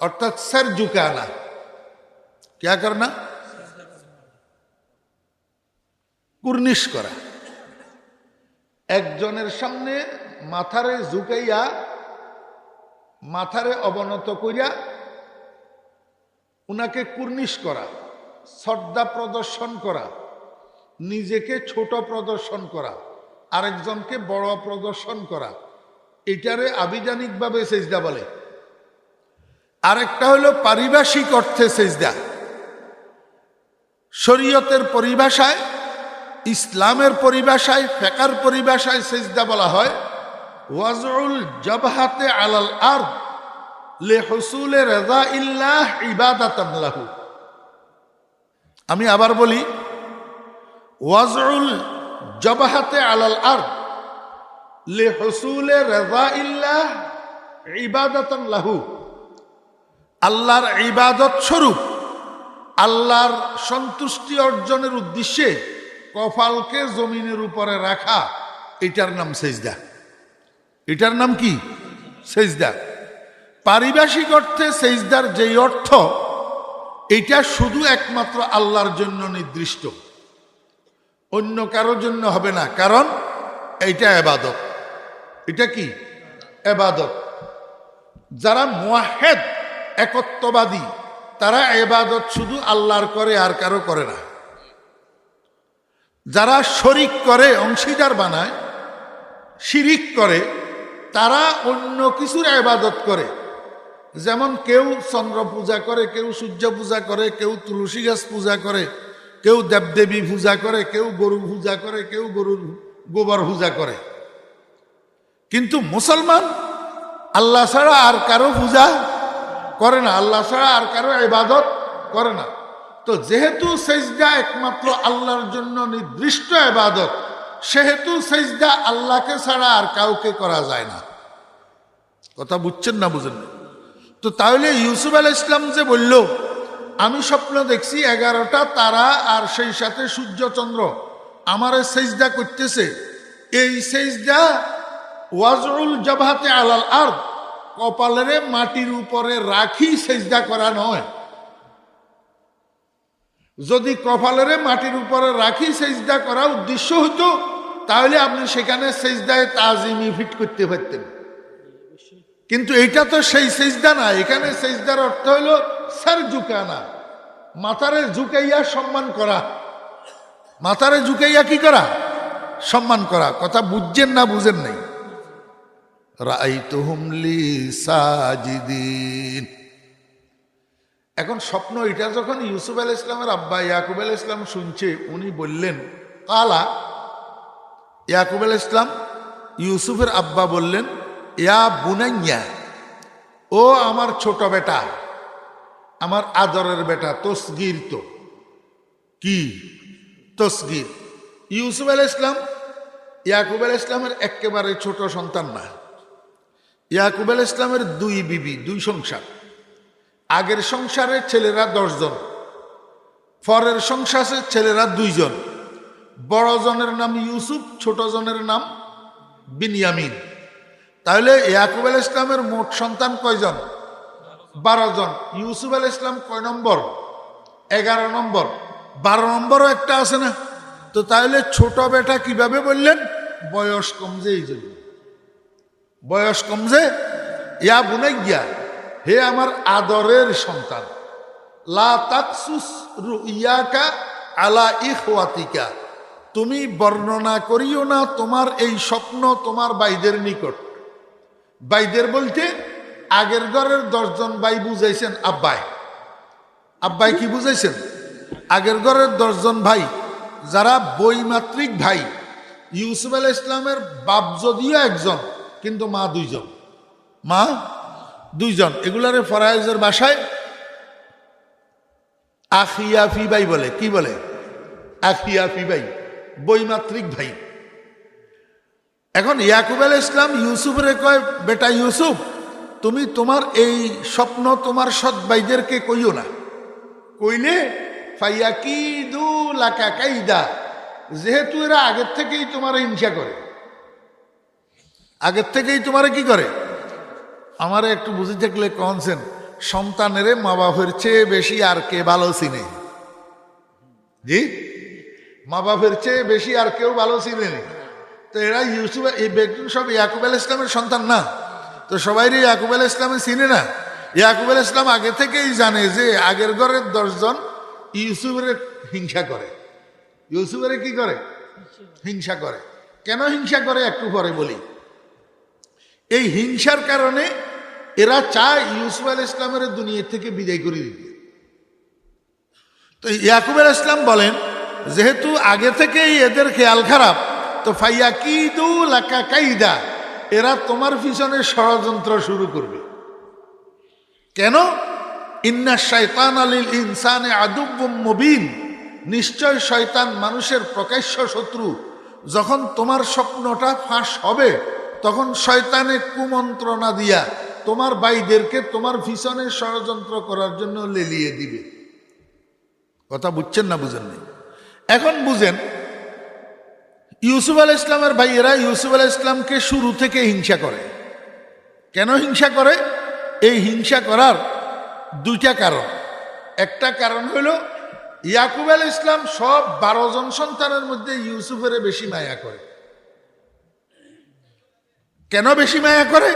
S1: অর্থাৎ সর ঝুকানা, क्या करना? কুর্নিশ করা। একজনের সামনে মাথারে ঝুঁকাইয়া, মাথারে অবনত করিয়া উনাকে কুর্নিশ করা, শ্রদ্ধা প্রদর্শন করা, নিজেকে ছোট প্রদর্শন করা, আরেকজনকে বড় প্রদর্শন করা, এটারে আবিধানিকভাবে সেজদা বলে। আরেকটা হলো পারিভাষিক অর্থে সেজদা। শরীয়তের পরিভাষায়, ইসলামের পরিভাষায়, ফিকহের পরিভাষায় সেজদা বলা হয় ওয়াজউল জাবহাতে আলাল আরদ লিহুসুলি রাযাইল্লাহ ইবাদাতান লাহু। আমি আবার বলি, ওয়াজউল জাবহাতে আলাল আরদ লিহুসুলি রাযাইল্লাহ ইবাদাতান লাহু। আল্লাহর ইবাদত স্বরূপ, আল্লাহর সন্তুষ্টি অর্জনের উদ্দেশ্যে কপালকে জমিনের উপরে রাখা, এটার নাম সেজদা। এটার নাম কি? সেজদা। পারিভাষিক অর্থে সেজদার যেই অর্থ, এটা শুধু একমাত্র আল্লাহর জন্য নির্দিষ্ট, অন্য কারোর জন্য হবে না, কারণ এইটা ইবাদত। এটা কি? ইবাদত। যারা মুওয়াহ্হিদ, একত্ববাদী, তারা ইবাদত শুধু আল্লাহর করে, আর কারো করে না। যারা শরিক করে, অংশীদার বানায়, শিরিক করে, তারা অন্য কিছুর ইবাদত করে, যেমন কেউ চন্দ্র পূজা করে, কেউ সূর্য পূজা করে, কেউ তুলসী গাছ পূজা করে, কেউ দেবদেবী পূজা করে, কেউ গরু পূজা করে, কেউ গরুর গোবর পূজা করে। কিন্তু মুসলমান আল্লাহ ছাড়া আর কারো পূজা করে না, আল্লাহ ছাড়া আর কারো ইবাদত করে না। তো যেহেতু সেজদা একমাত্র আল্লাহর জন্য নির্দিষ্ট ইবাদত, সেহেতু সেজদা আল্লাহকে ছাড়া আর কাউকে করা যায় না। কথা বুঝছেন না বুঝেন না? তো তাহলে ইউসুফ আলাইহিস সালাম যে বলল আমি স্বপ্ন দেখছি 11টা তারা আর সেই সাথে সূর্য চন্দ্র আমারে সেজদা করতেছে, এই সেজদা ওয়াজউল জাবহাতে আলাল আরদ, কপালের মাটির উপরে রাখি সেজদা করা নয়। যদি কপালের মাটির উপরে রাখি সেজদা করা উদ্দেশ্য হতো, তাহলে আপনি সেখানে সেজদায় তাজিমি ফিট করতে পারতেন। কিন্তু এটা তো সেই সেজদা না। এখানে সেজদার অর্থ হইল স্যার ঝুঁকানা, মাথারে ঝুঁকাইয়া সম্মান করা। মাথারে ঝুঁকাইয়া কি করা? সম্মান করা। কথা বুঝছেন না বুঝেন নাই? রাআইতুহুম লি সাজিদিন। এখন স্বপ্ন এটা যখন ইউসুফ আলাইহিস সালামের আব্বা ইয়াকুব আলাইহিস সালাম শুনছে, উনি বললেন কালা, ইয়াকুব আলাইহিস সালাম ইউসুফের আব্বা বললেন ইয়া বুনাইয়া, ও আমার ছোট বেটা, আমার আদরের বেটা। তসগির, তো কি তসগির? ইউসুফ আলাইহিস সালাম ইয়াকুব আলাইহিস সালামের একেবারে ছোট সন্তান না। ইয়াকুব আলাইহিস সালামের 2 বিবি, 2 সংসার। আগের সংসারে ছেলেরা 10 জন, পরের সংসারে ছেলেরা 2 জন। বড় জনের নাম ইউসুফ, ছোট জনের নাম বিনিয়ামিন। তাহলে ইয়াকুব আলাইহিস সালামের মোট সন্তান কয়জন? 12 জন। ইউসুফ আলাইহিস সালাম কয় নম্বর? 11 নম্বর। 12 নম্বরও একটা আছে না? তো তাহলে ছোট বেটা কিভাবে বললেন? বয়স কম যে, এই জন্য বয়স কম যে। ইয়া বুনাইয়া, হে আমার আদরের সন্তান, লা তাকসুস রুইয়াকা আলা ইখওয়াতিকা, তুমি বর্ণনা করিও না তোমার এই স্বপ্ন তোমার ভাইদের নিকট। ভাইদের বলতে আগের ঘরের 10 জন ভাই বুঝাইছেন আব্বাই। আব্বাই কি বুঝাইছেন? আগের ঘরের 10 জন ভাই, যারা বৈমাত্রিক ভাই। ইউসুফ আলাইহিস সালামের বাপ যদিও একজন, কিন্তু মা 2 জন। মা 2 জন। এগুলারে ফরায়েজের ভাষায় আখিয়াফি ভাই বলে। কি বলে? আখিয়াফি ভাই, বৈমাত্রিক ভাই। এখন ইয়াকুব আলাইহিস সালাম ইউসুফের কয়, বেটা ইউসুফ, তুমি তোমার এই স্বপ্ন তোমার সৎ ভাইদেরকে কইও না। কইলে ফায়াকিদু লাকা কাইদা, যেহেতু এরা আগের থেকেই তোমার হিংসা করে, আগের থেকেই তোমারে কি করে। আমারে একটু বুঝে থাকলে কনছেন, সন্তানেরে মা বাপের চেয়ে বেশি আর কে ভালো চিনে? জি, মা বাপের চেয়ে বেশি আর কেউ ভালো চিনে নি। তো এরা ইউসুফ, এই ব্যক্তি সব ইয়াকুব আলাইহিস সালামের সন্তান না? তো সবাই ইয়াকুব আলাইহিস সালামে চিনে না? ইয়াকুব আলাইহিস সালাম আগে থেকেই জানে যে আগের ঘরের 10 জন ইউসুফের হিংসা করে। ইউসুফের কি করে? হিংসা করে। কেন হিংসা করে একটু পরে বলি। এই হিংসার কারণে এরা চায় ইউসুফ আলাইহিস সালামের দুনিয়া থেকে বিদায় করে দিতে। তো ইয়াকুব আলাইহিস সালাম বলেন, যেহেতু আগে থেকেই এদের খেয়াল খারাপ, তো ফায়াকিদু লাকা কাইদা, এরা তোমার পিছনে ষড়যন্ত্র শুরু করবে। কেন? ইন্না শাইতানা লিল ইনসানি আদুব্বুম মুবিন, নিশ্চয় শয়তান মানুষের প্রকাশ্য শত্রু। যখন তোমার স্বপ্নটা ফাঁস হবে, তখন শয়তানে কুমন্ত্রণা দিয়া তোমার ভাইদেরকে তোমার পিছনে ষড়যন্ত্র করার জন্য লেলিয়ে দিবে। কথা বুঝছেন না বুঝেন নাই? এখন বুঝেন, ইউসুফ আলাইহিস সালামের ভাইয়েরা ইউসুফ আলাইহিস সালামকে শুরু থেকে হিংসা করে। কেন হিংসা করে? এই হিংসা করার 2টা কারণ। একটা কারণ হলো ইয়াকুব আলাইহিস সালাম সব 12 জন সন্তানের মধ্যে ইউসুফের বেশি মায়া করে। কেন বেশি মায়া করে?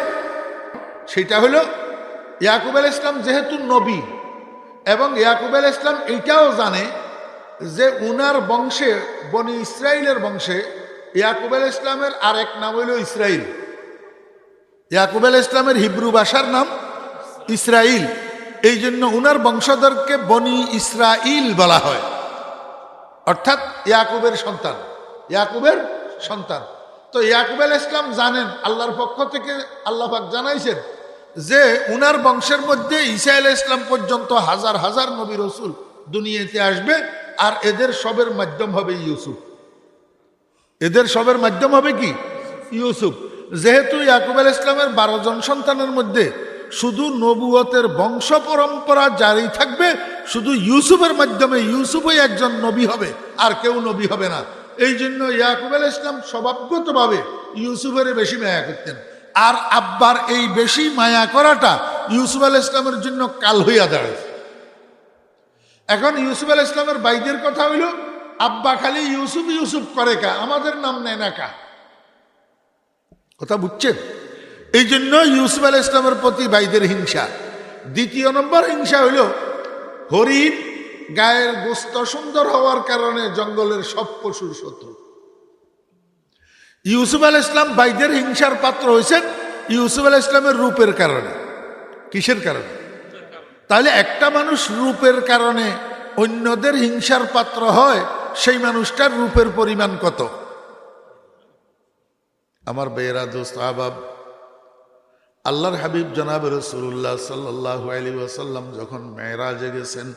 S1: সেটা হলো ইয়াকুব আলাইহিস সালাম যেহেতু নবী, এবং ইয়াকুব আলাইহিস সালাম এইটাও জানে যে উনার বংশে, বনি ইসরাইলের বংশে ইয়াকুব আলাইহিস সালামের আরেক নাম হইল ইসরাইল। ইয়াকুব আলাইহিস সালামের হিব্রু ভাষার নাম ইসরাইল, এই জন্য উনার বংশধরকে বনি ইসরাইল বলা হয়, অর্থাৎ ইয়াকুবের সন্তান, ইয়াকুবের সন্তান। তো ইয়াকুব আলাইহিস সালাম জানেন, আল্লাহর পক্ষ থেকে আল্লাহ পাক জানাইছেন যে উনার বংশের মধ্যে ঈসা আলাইহিস সালাম পর্যন্ত হাজার হাজার নবী রাসূল দুনিয়াতে আসবে, আর এদের সবের মাধ্যম হবে ইউসুফ। এদের সবের মাধ্যম হবে কি? ইউসুফ। যেহেতু ইয়াকুব আলাইহিস সালামের 12 জন সন্তানের মধ্যে শুধু নবুয়তের বংশ পরম্পরা জারি থাকবে, শুধু ইউসুফের মাধ্যমে ইউসুফই একজন নবী হবে, আর কেউ নবী হবে না। এই জন্য ইয়াকুব আলাইহিস সালাম স্বভাবগতভাবে ইউসুফের বেশি মায়া করতেন, আর আব্বার এই বেশি মায়া করাটা ইউসুফ আলাইহিস সালামের জন্য কাল হইয়া দাঁড়ায়। এখন ইউসুফ আলাইহিস সালামের বাইদের কথা হইল, আব্বা খালি ইউসুফ ইউসুফ করে কা, আমাদের নাম নেয় না কা। কথা বুঝছেন? এই জন্য ইউসুফ আলাইহিস সালামের প্রতি বাইদের হিংসা। দ্বিতীয় নম্বর হিংসা হইল হরিণ, গায়ের গোস্ত সুন্দর হওয়ার কারণে জঙ্গলের সব পশুর শত্রু। ইউসুফ আলাইহিস সালাম বাইদের হিংসার পাত্র হয়েছেন ইউসুফ আলাইহিস সালামের রূপের কারণে। কিসের কারণে? তাহলে একটা মানুষ রূপের কারণে অন্যদের হিংসার পাত্র হয়, সেই মানুষটার রূপের পরিমাণ কত? আমার বেয়েরা দোস্ত আহবাব, আল্লাহর হাবিব জনাব রাসূলুল্লাহ সাল্লাল্লাহু আলাইহি ওয়াসাল্লাম যখন মেরাজে গেছেন,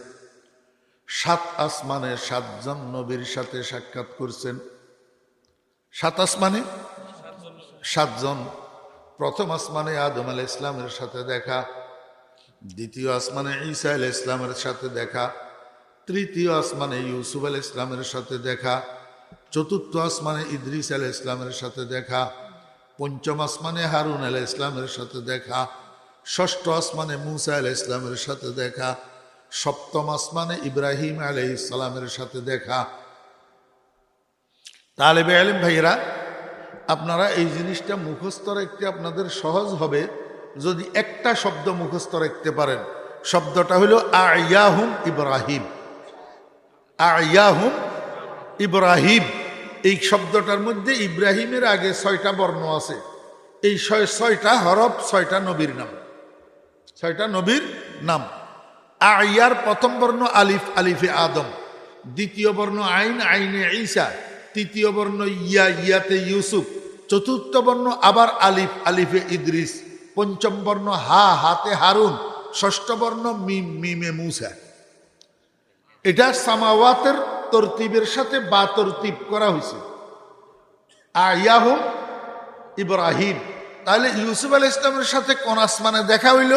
S1: 7 আসমানে 7 জন নবীর সাথে সাক্ষাৎ করছেন। 7 আসমানে 7 জন। প্রথম আসমানে আদম আলাইহিস সালামের সাথে দেখা, দ্বিতীয় আসমানে ঈসা আলাইহিস সালামের সাথে দেখা, তৃতীয় আসমানে ইউসুফ আলাইহিস সালামের সাথে দেখা, চতুর্থ আসমানে ইদ্রিস আলাইহিস সালামের সাথে দেখা, পঞ্চম আসমানে হারুন আলাইহিস সালামের সাথে দেখা, ষষ্ঠ আসমানে মূসা আলাইহিস সালামের সাথে দেখা, সপ্তম আসমানে ইব্রাহিম আলাইহিস সালামের সাথে দেখা। তালেবে ইলম ভাইরা, আপনারা এই জিনিসটা মুখস্থ রাখতে আপনাদের সহজ হবে যদি একটা শব্দ মুখস্থ রাখতে পারেন। শব্দটা হলো আয়াহুম ইব্রাহিম। আয়াহুম ইব্রাহিম, এই শব্দটার মধ্যে ইব্রাহিমের আগে 6টা বর্ণ আছে। এই 6টা হরফ 6টা নবীর নাম, 6টা নবীর নাম। আয়ার প্রথম বর্ণ আলিফ, আলিফে আদম। দ্বিতীয় বর্ণ আইন, আইনে ঈসা। তৃতীয় বর্ণ ইয়া, ইয়াতে ইউসুফ। চতুর্থ বর্ণ আবার আলিফ, আলিফে ইদ্রিস। পঞ্চম বর্ণ হা, হাতে হারুন। ষষ্ঠ বর্ণ মিম, মিমে মূসা। এটা সামাওয়াতের তরতিবের সাথে বা তরতিব করা হয়েছে। আয়াহুম ইব্রাহিম। তাহলে ইউসুফ আলাইহিস সালামের সাথে কোন আসমানে দেখা হইল?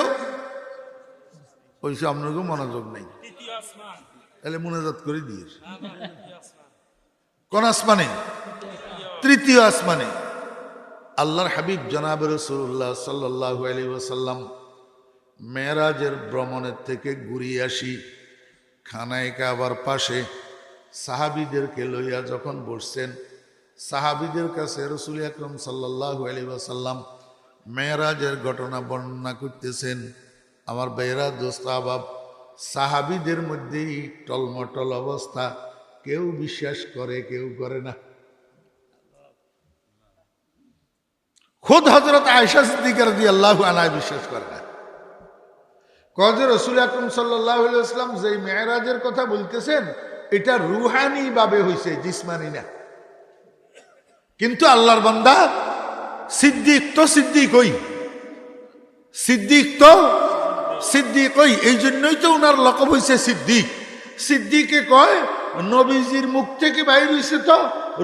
S1: ওইসব আপনাকে মনোযোগ নেই, তাহলে মুনাজাত করে দিয়ে কোন আসমানে? তৃতীয় আসমানে। আল্লাহর হাবিব জনাব রাসূলুল্লাহ সাল্লাল্লাহু আলাইহি ওয়াসাল্লাম মেরাজের ভ্রমণের থেকে ঘুরিয়ে আসি খানায়ে কাবার পাশে সাহাবীদেরকে লইয়া যখন বসছেন, সাহাবীদের কাছে রাসূল আকরাম সাল্লাল্লাহু আলাইহি ওয়াসাল্লাম মেরাজের ঘটনা বর্ণনা করতেছেন। আমার বেয়েরা দোস্ত আহবাব, সাহাবীদের মধ্যেই টলমটল অবস্থা, কেউ বিশ্বাস করে, কেউ করে না। খুদ হযরত আয়েশা সিদ্দিকা রাদিয়াল্লাহু আনহা বিশ্বাস করে না। কয় রাসূল আকরাম সাল্লাল্লাহু আলাইহি ওয়াসাল্লাম যে মেরাজের কথা বলতেছেন, এটা রুহানি ভাবে হইছে, জিসমানি না। কিন্তু আল্লাহর বান্দা সিদ্দিক তো সিদ্দিকই, সিদ্দিক তো সিদ্দিকই। এই জন্যই তো ওনার লকব হইছে সিদ্দিক। সিদ্দিকে কয় নবীজির মুখ থেকে বাইর হইছে তো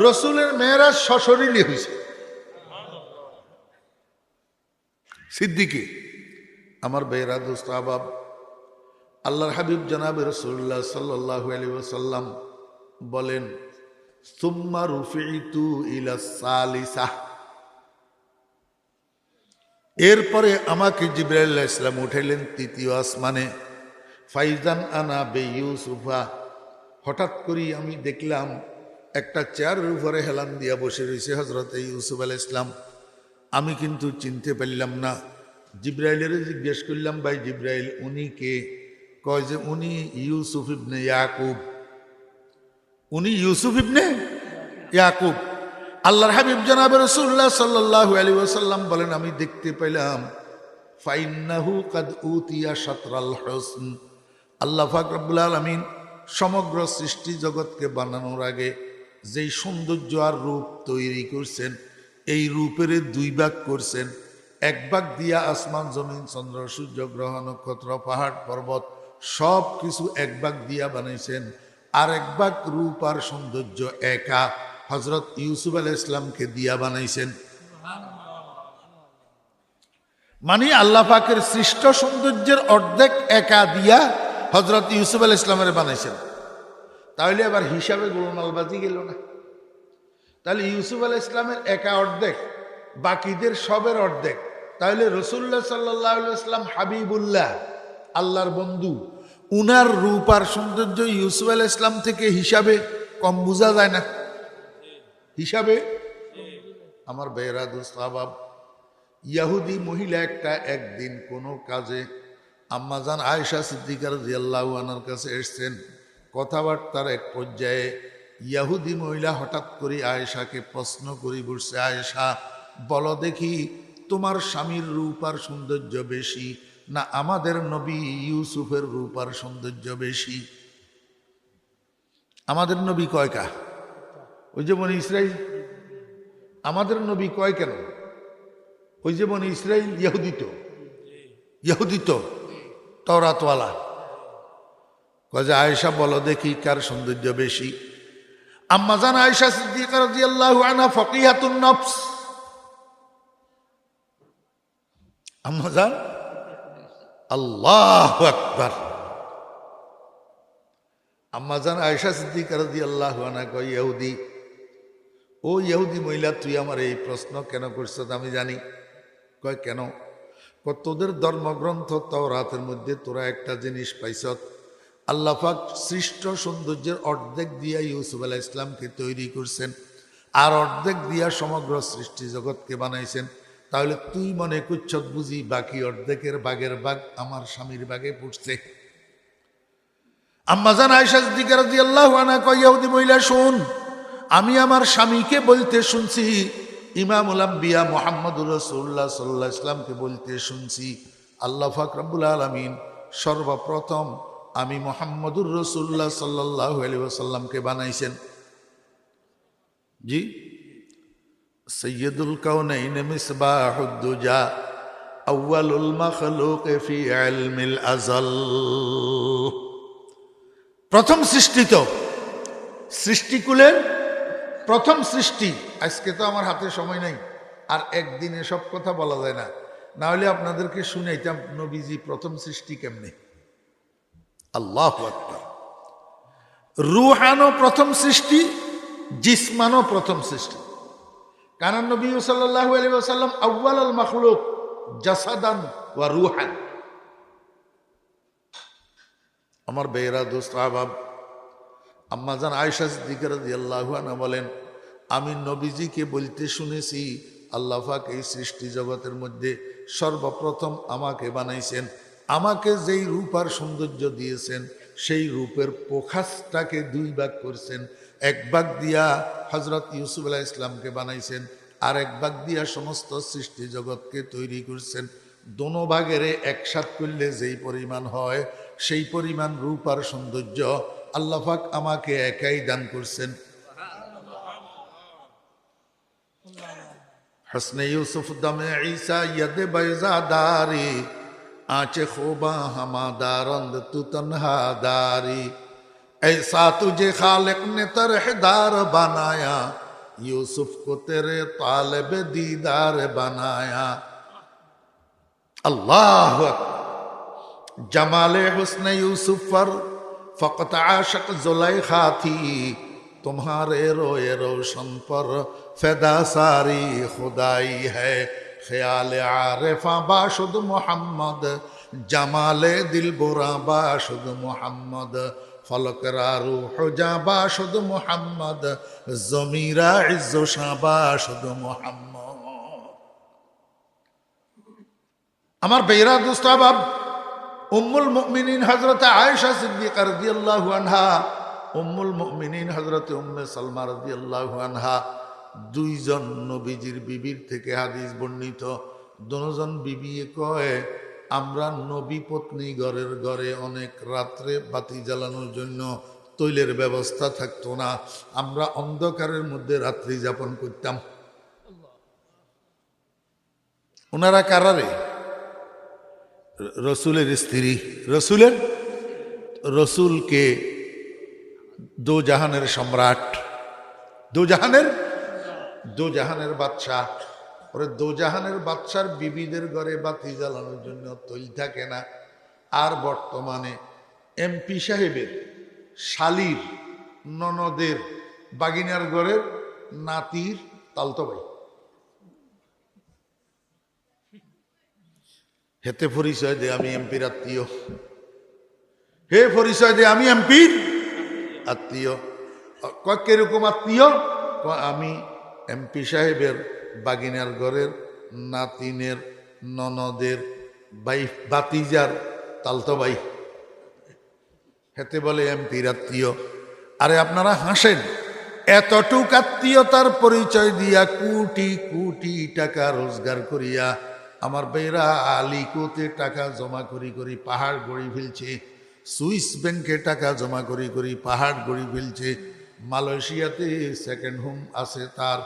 S1: রসুলের মেরাজ সশরীরে হইছে। সিদ্দিকে। আমার বেয়েরা দোস্ত আহবাব, আল্লাহর হাবিব জনাব রাসূলুল্লাহ সাল্লাল্লাহু আলাইহি ওয়াসাল্লাম বলেন, সুম্মা রুফিতু ইলা সালিসা, এরপরে আমাকে জিবরাইল আলাইহিস সালাম উঠাইলেন তৃতীয় আসমানে। ফাইজান আনা বে ইউসুফা, হঠাৎ করেই আমি দেখলাম একটা চেয়ারের উপরে হেলান দিয়া বসে রয়েছে হযরত ইউসুফ আলাইহিস সালাম। আমি কিন্তু চিনতে পারলাম না। জিবরাইলের জিজ্ঞেস করলাম, ভাই জিবরাইল উনি কে? কয় যে উনি ইউসুফ ইবনে ইয়াকুব। উনি ইউসুফ ইবনে ইয়াকুব। আল্লাহর হাবিব জনাব রাসূলুল্লাহ সাল্লাল্লাহু আলাইহি ওয়াসাল্লাম বলেন, আমি দেখতে পেলাম ফাইন্নাহু কাদ উতিয়া শাতরাল হুসন। আল্লাহ পাক রব্বুল আলামিন সমগ্র সৃষ্টি জগৎকে বানানোর আগে যেই সৌন্দর্য আর রূপ তৈরি করছেন, এই রূপের দুই ভাগ করছেন। এক ভাগ দিয়া আসমান জমিন চন্দ্র সূর্য গ্রহ নক্ষত্র পাহাড় পর্বত সব কিছু এক ভাগ দিয়া বানাইছেন। আর এক ভাগ রূপ আর সৌন্দর্য একা হজরত ইউসুফ আলাইহিস ইসলামকে দিয়া বানাইছেন। মানে আল্লাহ পাকের সৃষ্ট সৌন্দর্যের অর্ধেক একা দিয়া হজরত ইউসুফ আলাইহিস ইসলামের বানাইছেন। তাহলে আবার হিসাবে গোলমালবাজি গেল না? তাহলে ইউসুফ আলাইহিস ইসলামের একা অর্ধেক, বাকিদের সবের অর্ধেক। তাহলে রাসূলুল্লাহ সাল্লাল্লাহু আলাইহি ওয়াসাল্লাম হাবিবুল্লাহ, আল্লাহর বন্ধু, উনার রূপ আর সৌন্দর্য ইউসুফ আলাইহিস ইসলাম থেকে হিসাবে কম বোঝা যায় না? হিসাবে আমার বেরা দুস্তাবাব, ইহুদি মহিলা একটা একদিন কোনো কাজে আম্মাজান আয়েশা সিদ্দিকা রাদিয়াল্লাহু আনহার কাছে এসেছেন। কথাবার্তার এক পর্যায়ে ইহুদি মহিলা হঠাৎ করে আয়েশাকে প্রশ্ন করে বসছে, আয়েশা বলো দেখি, তোমার স্বামীর রূপ আর সৌন্দর্য বেশি না আমাদের নবী ইউসুফের রূপ আর সৌন্দর্য বেশি? আমাদের নবী কয়কা? ওই যে বনি ইসরাইল। আমাদের নবী কয় কেন? ওই যে বনি ইসরাইল ইহুদি তো তাওরাতওয়ালা। কয় যে আয়েশা বলো দেখি কার সৌন্দর্য বেশি? আম্মাজান আয়েশা সিদ্দিকা রাদিয়াল্লাহু আনহা ফাকিহাতুন নফস। আম্মাজান, আল্লাহু আকবার। আম্মাজান আয়েশা সিদ্দিকা রাদিয়াল্লাহু আনহা কয়, ইহুদি, ও ইহুদি মহিলা, তুই আমার এই প্রশ্ন কেন করছ আমি জানি। কয় কেন? তোদের ধর্মগ্রন্থ তাওরাতের মধ্যে তোরা একটা জিনিস পাইছ, আল্লাহ পাক সৃষ্ট সৌন্দর্যের অর্ধেক দিয়া ইউসুফ আলাইহিস ইসলামকে তৈরি করছেন, আর অর্ধেক দিয়া সমগ্র সৃষ্টি জগৎকে বানাইছেন। তাহলে তুই মনে করছ বুঝি বাকি অর্ধেকের ভাগের ভাগ আমার স্বামীর ভাগে পড়ছে? আম্মাজান আয়েশা সিদ্দিকা রাদিয়াল্লাহু আনহা কয়, ইহুদি মহিলা শোন, আমি আমার স্বামীকে বলতে শুনছি, ইমামুল আম্বিয়া মুহাম্মদুর রাসূলুল্লাহ সাল্লাল্লাহু আলাইহি ওয়াসাল্লামকে বলতে শুনছি, আল্লাহ পাক রব্বুল আলামিন সর্বপ্রথম আমি মুহাম্মদুর রাসূলুল্লাহ সাল্লাল্লাহু আলাইহি ওয়াসাল্লামকে বানাইছেন। জি, সৈয়দুল কাউনাইন মিসবাহুদ দুজা আউয়ালুল মাখলুক ফি ইলমিল আযাল। প্রথম সৃষ্টি তো, সৃষ্টিকুলের প্রথম সৃষ্টি। আজকে তো আমার হাতে সময় নাই, আর একদিনে সব কথা বলা যায় না, না হলে আপনাদেরকে শুনাইতাম নবীজি প্রথম সৃষ্টি কেমনে। আল্লাহু আকবার। রূহানো প্রথম সৃষ্টি, জিসমানো প্রথম সৃষ্টি। কারণ নবী সাল্লাল্লাহু আলাইহি ওয়াসাল্লাম আউয়ালুল মাখলুক জাসাদান ওয়া রূহান। আমার বেরা দোস্ত আহবাব, আম্মাজান আয়েশা সিদ্দিকা রাদিয়াল্লাহু আনহা বলেন, আমি নবীজিকে বলতে শুনেছি, আল্লাহ পাক এই সৃষ্টি জগতের মধ্যে সর্বপ্রথম আমাকে বানাইছেন, আমাকে যেই রূপ আর সৌন্দর্য দিয়েছেন সেই রূপের প্রকাশটাকে দুই ভাগ করছেন। এক ভাগ দিয়া হজরত ইউসুফ আলাইহিস ইসলামকে বানাইছেন, আর এক ভাগ দিয়া সমস্ত সৃষ্টি জগৎকে তৈরি করছেন। দোনো ভাগের একসাথ করলে যেই পরিমাণ হয় সেই পরিমাণ রূপ আর সৌন্দর্য আল্লাহ পাক আমাকে একাই দান করছেন। হসনে ইউসুফ দমে ঈসা ইয়াদে বাইজাদারি आँचे खोबा हमादारंद तू तन्हादारी ऐसा तुझे खालिक ने तरहदार बनाया यूसुफ को तेरे तालिब दीदार बनाया। अल्लाह जमाले हुस्न यूसुफ पर फकत आशक जुलैखा थी तुम्हारे रोए रोशन पर फिदा सारी खुदाई है ख्याल आरिफा बाशुद मोहम्मद जमाले दिल बुरा बाशुद मोहम्मद फलक रूह जा बाशुद मोहम्मद जमीरा इज्जो शाह बाशुद मोहम्मद। আমার বেরা দুস্তাবাব উম্মুল মুমিনিন হযরত আয়েশা সিদ্দিকা রাদিয়াল্লাহু আনহা, উম্মুল মুমিনিন হযরত উম্মে সালমা রাদিয়াল্লাহু আনহা দুইজন নবীজির বিবির থেকে হাদিস বর্ণিত। দুজন বিবি কয় আমরা নবী পত্নী ঘরের ঘরে অনেক রাত্রে বাতি জ্বালানোর জন্য তৈলের ব্যবস্থা থাকতো না, আমরা অন্ধকারের মধ্যে রাত্রি যাপন করতাম। ওনারা কারারে? রসুলের স্ত্রী। রসুলকে দো জাহানের সম্রাট, দো জাহানের বাদশাহ, ওরে দো জাহানের বাদশার বিবিদের ঘরে বাতি জ্বালানোর জন্য তৈল থাকে না। আর বর্তমানে এমপি সাহেবের শালির ননদের বাগিনার ঘরের নাতির তালতো ভাই, হেতে পরিচয় দে আমি এমপির আত্মীয়, হে পরিচয় দে আমি এমপির আত্মীয়। কিরকম আত্মীয়? আমি এমপি সাহেবের বাগিনার ঘরের নাতিনের ননদের বাতিজার তালতো ভাই, হেতে বলে এমপির আত্মীয়। আরে আপনারা হাসেন, এতটুক আত্মীয়তার পরিচয় দিয়া কোটি কোটি টাকা রোজগার করিয়া আমার বেরা আলিকোতে টাকা জমা করি করি পাহাড় গড়ি ফেলছে, সুইস ব্যাংকে টাকা জমা করি করি পাহাড় গড়ি ফেলছে, মালয়েশিয়াতে সেকেন্ড হোম আছে তার,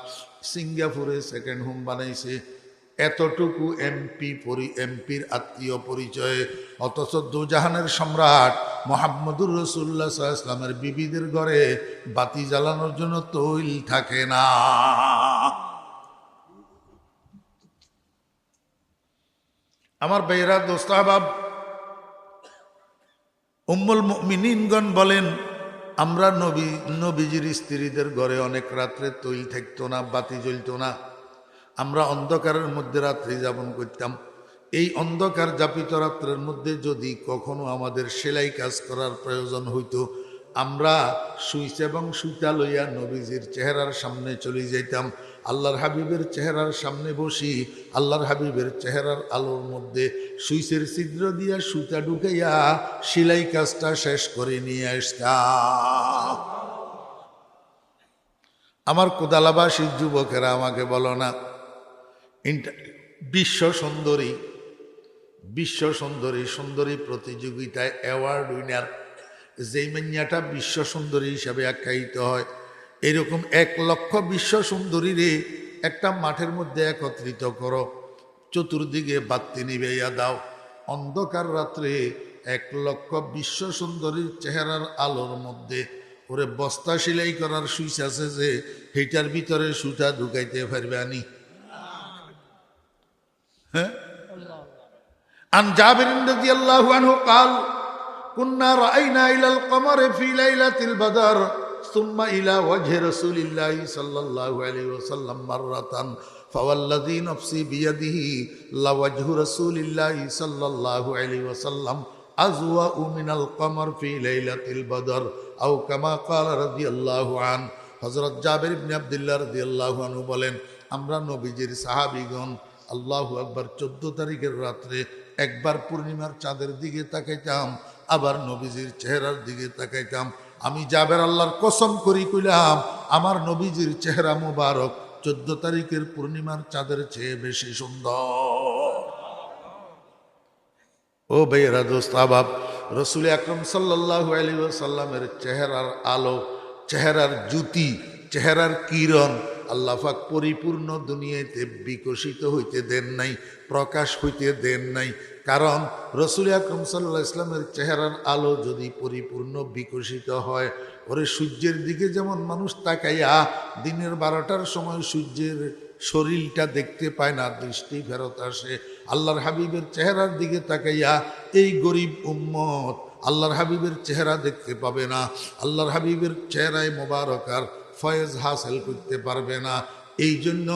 S1: সিঙ্গাপুরে সেকেন্ড হোম বানাইছে। এতটুকু এমপির আত্মীয় পরিচয়, অথচ দুজাহানের সম্রাট মোহাম্মদুর রাসূলুল্লাহ সাল্লাল্লাহু আলাইহি ওয়াসাল্লামের বিবিদের ঘরে বাতি জ্বালানোর জন্য তৈল থাকে না। আমার ভাইয়েরা, দোস্ত আহবাব, উম্মুল মুমিনিনগণ বলেন আমরা নবীজির স্ত্রীদের ঘরে অনেক রাত্রে তৈল থাকতো না, বাতি জ্বলতো না, আমরা অন্ধকারের মধ্যে রাত্রি যাপন করতাম। এই অন্ধকার যাপিত রাত্রের মধ্যে যদি কখনো আমাদের সেলাই কাজ করার প্রয়োজন হইতো, আমরা সুইচ এবং সুতা লইয়া নবীজির চেহারার সামনে চলে যাইতাম, আল্লাহর হাবিবের চেহারার সামনে বসি আল্লাহর হাবিবের চেহারার আলোর মধ্যে সুইচের ছিদ্র দিয়া সুতা ঢুকাইয়া সেলাই কাজটা শেষ করে নিয়ে আসতাম। আমার কোদালাবাসী যুবকেরা আমাকে বলো না, বিশ্ব সুন্দরী প্রতিযোগিতায় অ্যাওয়ার্ড উইনার যেই মাইয়াটা বিশ্ব সুন্দরী হিসাবে আখ্যায়িত হয়, এরকম 1 লক্ষ বিশ্ব সুন্দরীরে একটা মাঠের মধ্যে একত্রিত করো, চতুর্দিকে বাতি নিভাইয়া দাও, অন্ধকার রাত্রে 1 লক্ষ বিশ্ব সুন্দরীর চেহারার আলোর মধ্যে ওরে বস্তা সেলাই করার সুইচ আছে যে সেইটার ভিতরে সুতা ঢুকাইতে পারবে আনি। হ্যাঁ, আন জাবির রাদিয়াল্লাহু আনহু قال كنا رأينا إلى القمر في ليلة البدر ثم إلى وجه رسول الله صلى الله عليه وسلم مرة فوالذي نفسي بيده لوجه رسول الله صلى الله عليه وسلم أزوأ من القمر في ليلة البدر أو كما قال رضي الله عنه। হযরত জাবির ইবনে আব্দুল্লাহ রাদিয়াল্লাহু আনহু বলেন, আমরা নবীজির সাহাবীগণ আল্লাহু আকবার 14 তারিখের রাত্রে একবার পূর্ণিমার চাঁদের দিকে তাকাইতাম, আবার নবীজির চেহারার দিকে তাকাইতাম। আমি জাবের আল্লাহর কসম করি কইলাম, আমার নবীজির চেহারা মুবারক 14 তারিখের পূর্ণিমার চাঁদের চেয়ে বেশি সুন্দর। ও ভাইয়েরা, দোস্ত আহবাব, রসুল আকরম সাল্লাল্লাহু আলাইহি ওয়াসাল্লামের চেহারার আলো, চেহারার জ্যোতি, চেহারার কিরণ আল্লাহ পাক পরিপূর্ণ দুনিয়াতে বিকশিত হইতে দেন নাই, প্রকাশ হইতে দেন নাই। কারণ রসুল আকরম সাল্লাল্লাহু আলাইহি ওয়াসাল্লামের চেহারার আলো যদি পরিপূর্ণ বিকশিত হয়, ওরে সূর্যের দিকে যেমন মানুষ তাকাইয়া দিনের 12টার সময় সূর্যের শরীরটা দেখতে পায় না, দৃষ্টি ফেরত আসে, আল্লাহর হাবিবের চেহারার দিকে তাকাইয়া এই গরিব উম্মত আল্লাহর হাবিবের চেহারা দেখতে পাবে না, আল্লাহর হাবিবের চেহারায় মোবারকার ফয়েজ হাসিল করতে পারবে না। এই জন্য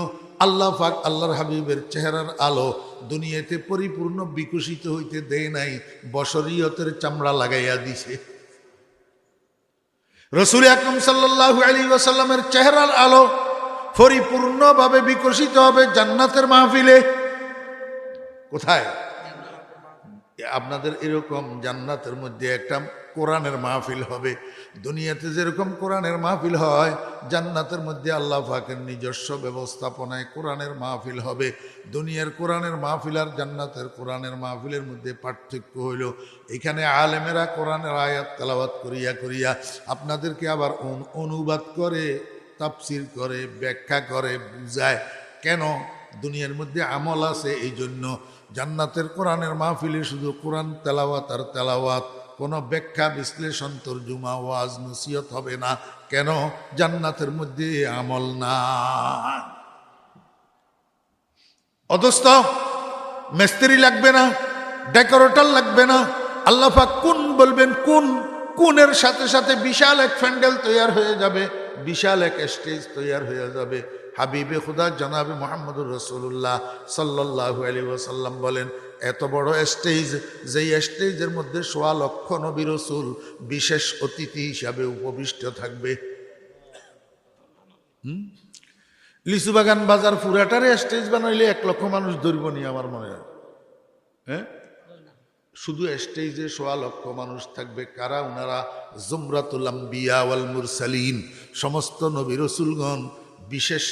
S1: আল্লাহ পাক আল্লাহর হাবিবের চেহারার আলো দুনিয়াতে পরিপূর্ণ বিকশিত হইতে দেয় নাই, বশরিয়তের চামড়া লাগাইয়া দিছে। রাসূল আকরাম সাল্লাল্লাহু আলাইহি ওয়াসাল্লামের চেহারার আলো পরিপূর্ণভাবে বিকশিত হবে জান্নাতের মাহফিলে। কোথায়? আপনাদের এরকম জান্নাতের মধ্যে একটা কোরআনের মাহফিল হবে। দুনিয়াতে যেরকম কোরআনের মাহফিল হয়, জান্নাতের মধ্যে আল্লাহ পাকের নিজস্ব ব্যবস্থাপনায় কোরআনের মাহফিল হবে। দুনিয়ার কোরআনের মাহফিল আর জান্নাতের কোরআনের মাহফিলের মধ্যে পার্থক্য হইল, এখানে আলেমেরা কোরআনের আয়াত তেলাওয়াত করিয়া করিয়া আপনাদেরকে আবার অনুবাদ করে, তাফসির করে, ব্যাখ্যা করে, বুঝায়। কেন? দুনিয়ার মধ্যে আমল আছে, এই জন্য। জান্নাতের কোরআনের মাহফিলে শুধু কোরআন তেলাওয়াত আর তেলাওয়াত, কোনো ব্যাখ্যা বিশ্লেষণ তরজুমা ওয়াজ নসিহত হবে না। কেন? জান্নাতের মধ্যে আমল না। অথচ মিস্ত্রি লাগবে না, ডেকোরেটর লাগবে না। আল্লাহ পাক কোন বলবেন, কোন কোনের সাথে সাথে বিশাল এক প্যান্ডেল তৈয়ার হয়ে যাবে, বিশাল এক স্টেজ তৈয়ার হয়ে যাবে। হাবিবে খুদা জনাবে মুহাম্মদুর রাসূলুল্লাহ সাল্লাল্লাহু আলাইহি ওয়াসাল্লাম বলেন, এত বড় স্টেজ, যেই স্টেজের মধ্যে ১.৫ লক্ষ নবী রাসূল বিশেষ অতিথি হিসাবে উপবিষ্ট থাকবে। লিচু বাগান বাজার পুরাটারে স্টেজ বানাইলে ১ লক্ষ মানুষ ধরব নি আমার মনে হয়। হ্যাঁ, শুধু স্টেজে ১.৫ লক্ষ মানুষ থাকবে। কারা? উনারা জুমরাতুল আম্বিয়া ওয়াল মুরসালিন, সমস্ত নবী রাসূলগণ বিশেষ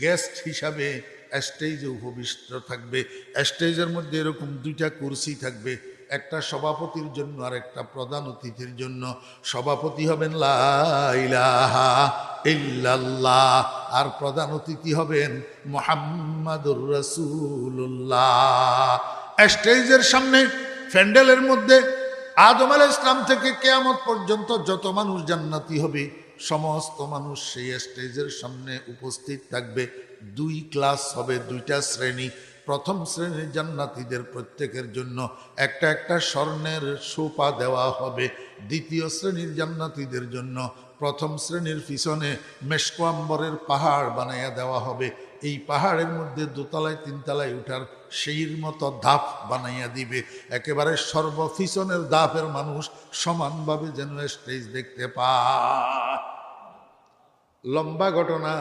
S1: গেস্ট হিসাবে স্টেজে উপবিষ্ট থাকবে। স্টেজের মধ্যে এরকম 2টা কুরসি থাকবে, একটা সভাপতির জন্য আর একটা প্রধান অতিথির জন্য। সভাপতি হবেন লা ইলাহা ইল্লাল্লাহ, আর প্রধান অতিথি হবেন মুহাম্মাদুর রাসূলুল্লাহ। স্টেজের সামনে প্যান্ডেলের মধ্যে আদম আলাইহিস সালাম থেকে কিয়ামত পর্যন্ত যত মানুষ জান্নাতি হবে, সমস্ত মানুষ সেই স্টেজের সামনে উপস্থিত থাকবে। 2 ক্লাস হবে, 2টা শ্রেণী। প্রথম শ্রেণীর জান্নাতীদের প্রত্যেকের জন্য একটা একটা স্বর্ণের সোপা দেওয়া হবে। দ্বিতীয় শ্রেণীর জান্নাতীদের জন্য প্রথম শ্রেণীর পিছনে মেশক আম্বরের পাহাড় বানাইয়া দেওয়া হবে। এই পাহাড়ের মধ্যে 2 তলায় 3 তলায় উঠার সেইর মতো ধাপ বানাইয়া দিবে। একেবারে সর্বপিছনের ধাপের মানুষ সমানভাবে যেন স্টেজ দেখতে পায়। লম্বা ঘটনা,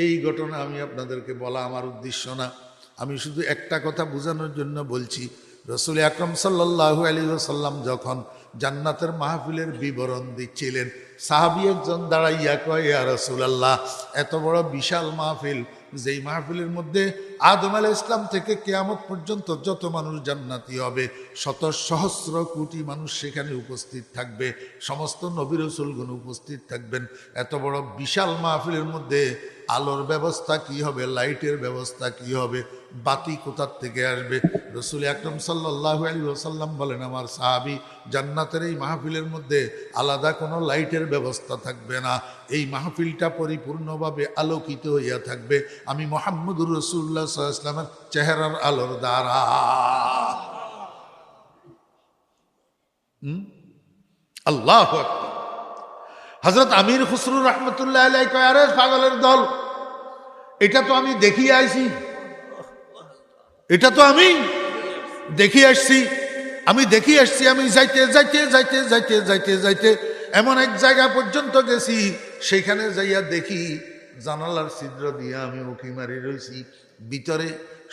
S1: এই ঘটনা আমি আপনাদেরকে বলা আমার উদ্দেশ্য না, আমি শুধু একটা কথা বোঝানোর জন্য বলছি। রাসূল আকরাম সাল্লাল্লাহু আলাইহি ওয়াসাল্লাম যখন জান্নাতের মাহফিলের বিবরণ দিচ্ছিলেন, সাহাবী একজন দাঁড়াইয়া কয়, ইয়া রাসূলুল্লাহ, এত বড় বিশাল মাহফিল, যেই মাহফিলের মধ্যে আদম আলাইহিস সালাম থেকে কিয়ামত পর্যন্ত যত মানুষ জান্নাতি হবে, শত সহস্র কোটি মানুষ সেখানে উপস্থিত থাকবে, সমস্ত নবী রাসূলগণ উপস্থিত থাকবেন। এত বড় বিশাল মাহফিলের মধ্যে আলোর ব্যবস্থা কি হবে, লাইটের ব্যবস্থা কি হবে, বাতি কোথার থেকে আসবে? রাসূল আকরাম সাল্লাল্লাহু আলাইহি ওয়াসাল্লাম বলেন, আমার সাহাবী, জান্নাতের এই মাহফিলের মধ্যে আলাদা কোনো লাইটের ব্যবস্থা থাকবে না। এই মাহফিলটা পরিপূর্ণভাবে আলোকিত হইয়া থাকবে আমি মুহাম্মদুর রাসূলুল্লাহ সাল্লাল্লাহু আলাইহি ওয়াসাল্লামের চেহারার আলোর দ্বারা। আল্লাহু আকবার। হযরত আমির খুসরু রাহমাতুল্লাহ আলাইহি কয়, আরে পাগলের দল, এটা তো আমি দেখিয়ে আইছি, এটা তো আমি দেখিয়ে আসছি, আমি দেখিয়ে আসছি। আমি যাইতে যাইতে যাইতে যাইতে যাইতে যাইতে এমন এক জায়গা পর্যন্ত গেছি, সেখানে যাইয়া দেখি জানালার ছিদ্র দিয়ে আমি উঁকি মারি রয়েছি, ভিতরে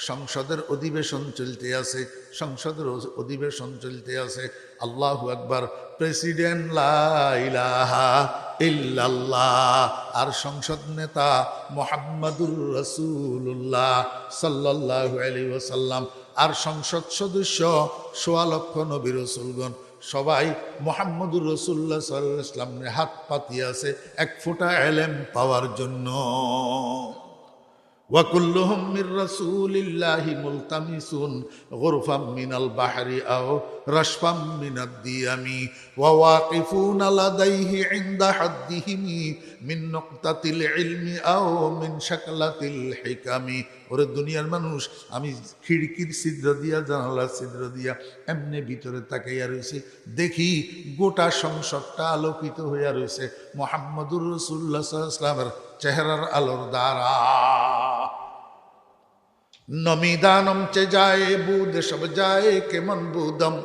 S1: সংসদের অধিবেশন চলতে আছে, সংসদের অধিবেশন চলতে আছে। আল্লাহু আকবার। প্রেসিডেন্ট লা ইলাহা ইল্লাল্লাহ, আর সংসদ নেতা মুহাম্মাদুর রাসূলুল্লাহ সাল্লাল্লাহু আলাইহি ওয়াসাল্লাম, আর সংসদ সদস্য ১.৫ লক্ষ নবী রাসূলগণ সবাই মুহাম্মাদুর রাসূলুল্লাহ সাল্লাল্লাহু আলাইহি ওয়াসাল্লামের হাত পাতিয়া আছে এক ফোঁটা ইলম পাওয়ার জন্য। ওয়া কুল্লুহুম মির রাসূলিল্লাহি মুলতামিসুন গুরফাম মিনাল বাহরি আও রাশফাম মিনাদ দিয়ামি ওয়া ওয়াকিফুনা লাদাইহি ইনদা হাদ্দিহিম মিন নুকতাতিল ইলমি আও মিন শাকলাতিল হিকামি। ওরে দুনিয়ার মানুষ, আমি খিড়কির ছিদ্র দিয়া, জানালার ছিদ্র দিয়া এমনি ভিতরে তাকাইয়া রয়েছে, দেখি গোটা সংসদটা আলোকিত হইয়া রয়েছে মুহাম্মদুর রাসূলুল্লাহ সাল্লাল্লাহু আলাইহি ওয়াসাল্লামের চেহারার আলোর দ্বারা। নমিদানম চে যায় বুদ সব যায় কেমন বুদম,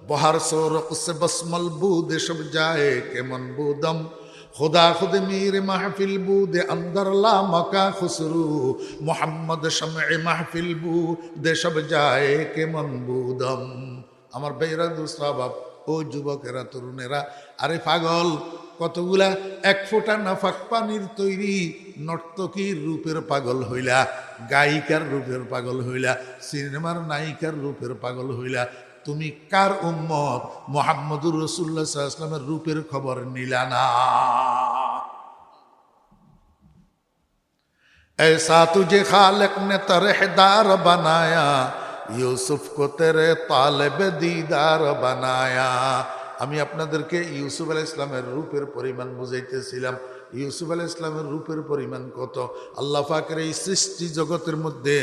S1: বহার সোরক সে বসমল বুদ সব যায় কেমন বুদম, खुदा खुद मीर महफिल बूद अंदर ला मका खुसरू, मोहम्मद शमए महफिल बूद शब जाए के मनबूदम। আমার ভাইয়েরা দোস্ত বাপ, ও যুবকেরা, তরুণেরা, আরে পাগল, কতগুলা এক ফোঁটা নাফাক পানির তৈরি নর্তকীর রূপের পাগল হইলা, গায়িকার রূপের পাগল হইলা, সিনেমার নায়িকার রূপের পাগল হইলা। তুমি কার উম্মত? মুহাম্মদুর রাসূলুল্লাহ সাল্লাল্লাহু আলাইহি ওয়াসাল্লামের রূপের খবর নিলা না। ऐसा तुझे खालिक ने तरहदार बनाया, यूसुफ को तेरे तालिब दीदार बनाया। আমি আপনাদেরকে ইউসুফ আলাইহিস সালামের রূপের পরিমাণ বুঝাইতেছিলাম। ইউসুফ আলাইহিস সালামের রূপের পরিমাণ কত! আল্লাহ পাকের এই সৃষ্টি জগতের মধ্যে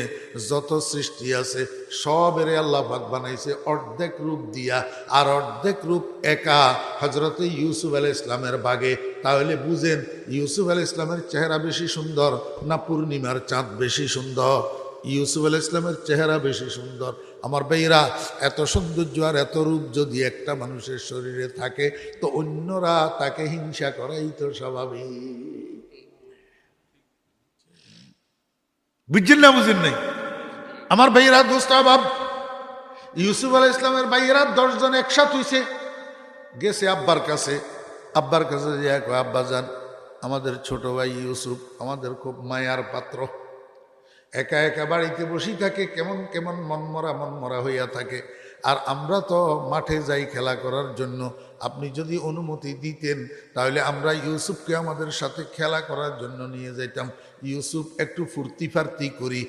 S1: যত সৃষ্টি আছে সবের আল্লাহ পাক বানাইছে অর্ধেক রূপ দিয়া, আর অর্ধেক রূপ একা হযরতে ইউসুফ আলাইহিস সালামের বাগে। তাহলে বুঝেন, ইউসুফ আলাইহিস সালামের চেহারা বেশি সুন্দর না পূর্ণিমার চাঁদ বেশি সুন্দর? ইউসুফ আলাইহিস সালামের চেহারা বেশি সুন্দর। আমার ভাইরা, এত সৌন্দর্য আর এত রূপ যদি একটা মানুষের শরীরে থাকে তো অন্যরা তাকে হিংসা করাই তো স্বাভাবিক। বুঝছেন না? বুঝেন নাই? আমার ভাইরা দোস্ত বাপ, ইউসুফ আলাইহিস সালামের ভাইয়েরা 10 জন একসাথে হইছে, গেছে আব্বার কাছে। আব্বার কাছে যে আব্বা যান, আমাদের ছোট ভাই ইউসুফ আমাদের খুব মায়ার পাত্র, একা একা বাড়িতে বসে থাকে, কেমন কেমন মনমরা হইয়া থাকে। আর আমরা তো মাঠে যাই খেলা করার জন্য। আপনি যদি অনুমতি দিতেন তাহলে আমরা ইউসুফকে আমাদের সাথে খেলা করার জন্য নিয়ে যাইতাম। ইউসুফ একটু ফুর্তি ফার্তি করি,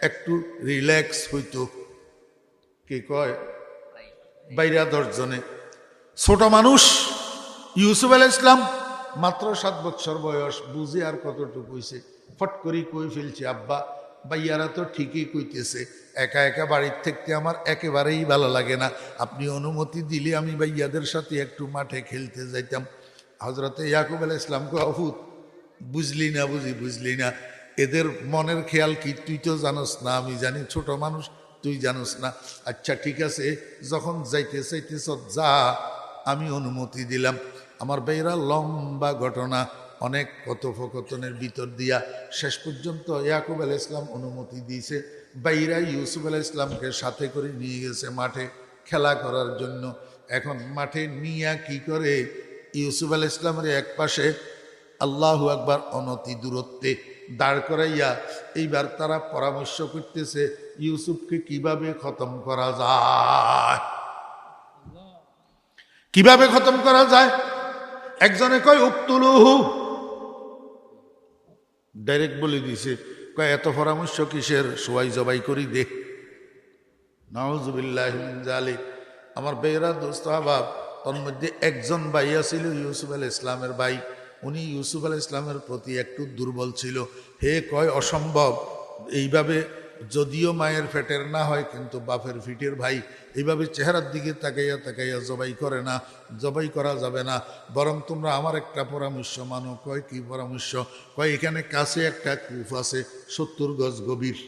S1: একটু রিল্যাক্স হইতো। কি কয় বাইরা 10 জনে ছোট মানুষ। ইউসুফ আলাইহিস সালাম মাত্র 7 বছর বয়স, বুঝে আর কতটুকু হইছে, ফট করি কই ফেলছে, আব্বা ভাইয়ারা তো ঠিকই কইতেছে, একা একা বাড়ির থাকতে আমার একেবারেই ভালো লাগে না, আপনি অনুমতি দিলে আমি ভাইয়াদের সাথে একটু মাঠে খেলতে যাইতাম। হযরতে ইয়াকুব আলাইহিস সালাম কো, আফুত বুঝলি না, বুঝলি না, এদের মনের খেয়াল কি তুই তো জানোস না? আমি জানি, ছোট মানুষ, তুই জানোস না। আচ্ছা ঠিক আছে, যখন যাইতে চাইতেছ যা, আমি অনুমতি দিলাম। আমার ভাইরা, লম্বা ঘটনা, অনেক কথোপকথনের ভিতর দিয়া শেষ পর্যন্ত ইয়াকুব আলাইহিস সালাম অনুমতি দিয়েছে। ভাইরা ইউসুফ আলাইহিস সালামকে সাথে করে নিয়ে গেছে মাঠে খেলা করার জন্য। এখন মাঠে নিয়া কি করে, ইউসুফ আলাইহিস সালামের এক পাশে আল্লাহু আকবার অনতি দূরত্বে দাঁড় করাইয়া এইবার তারা পরামর্শ করতেছে ইউসুফকে কিভাবে খতম করা যায়, কিভাবে খতম করা যায়। একজনে কয় উক্তুলুহু, ডাইরেক্ট বলে দিছে, কয় এত পরামর্শ কিসের, সোয়াই জবাই করি দে। নাউযুবিল্লাহি মিন যালিক। আমার বেরা দোস্ত আহবাব, তার মধ্যে একজন ভাইয়া ছিল ইউসুফ আলাইহিস সালামের ভাই। উনি ইউসুফ আলাইহিস সালামের প্রতি একটু দুর্বল ছিল। হে কয় অসম্ভব, এইভাবে যদিও মায়ের পেটের না হয় কিন্তু বাপের ফিটের ভাই, এইভাবে চেহারার দিকে তাকাইয়া তাকাইয়া জবাই করে না, জবাই করা যাবে না, বরং তোমরা আমার একটা পরামর্শ মানো। কয় কি পরামর্শ? কয় এখানে কাছে একটা কূপ আছে 70 গজ গভীর।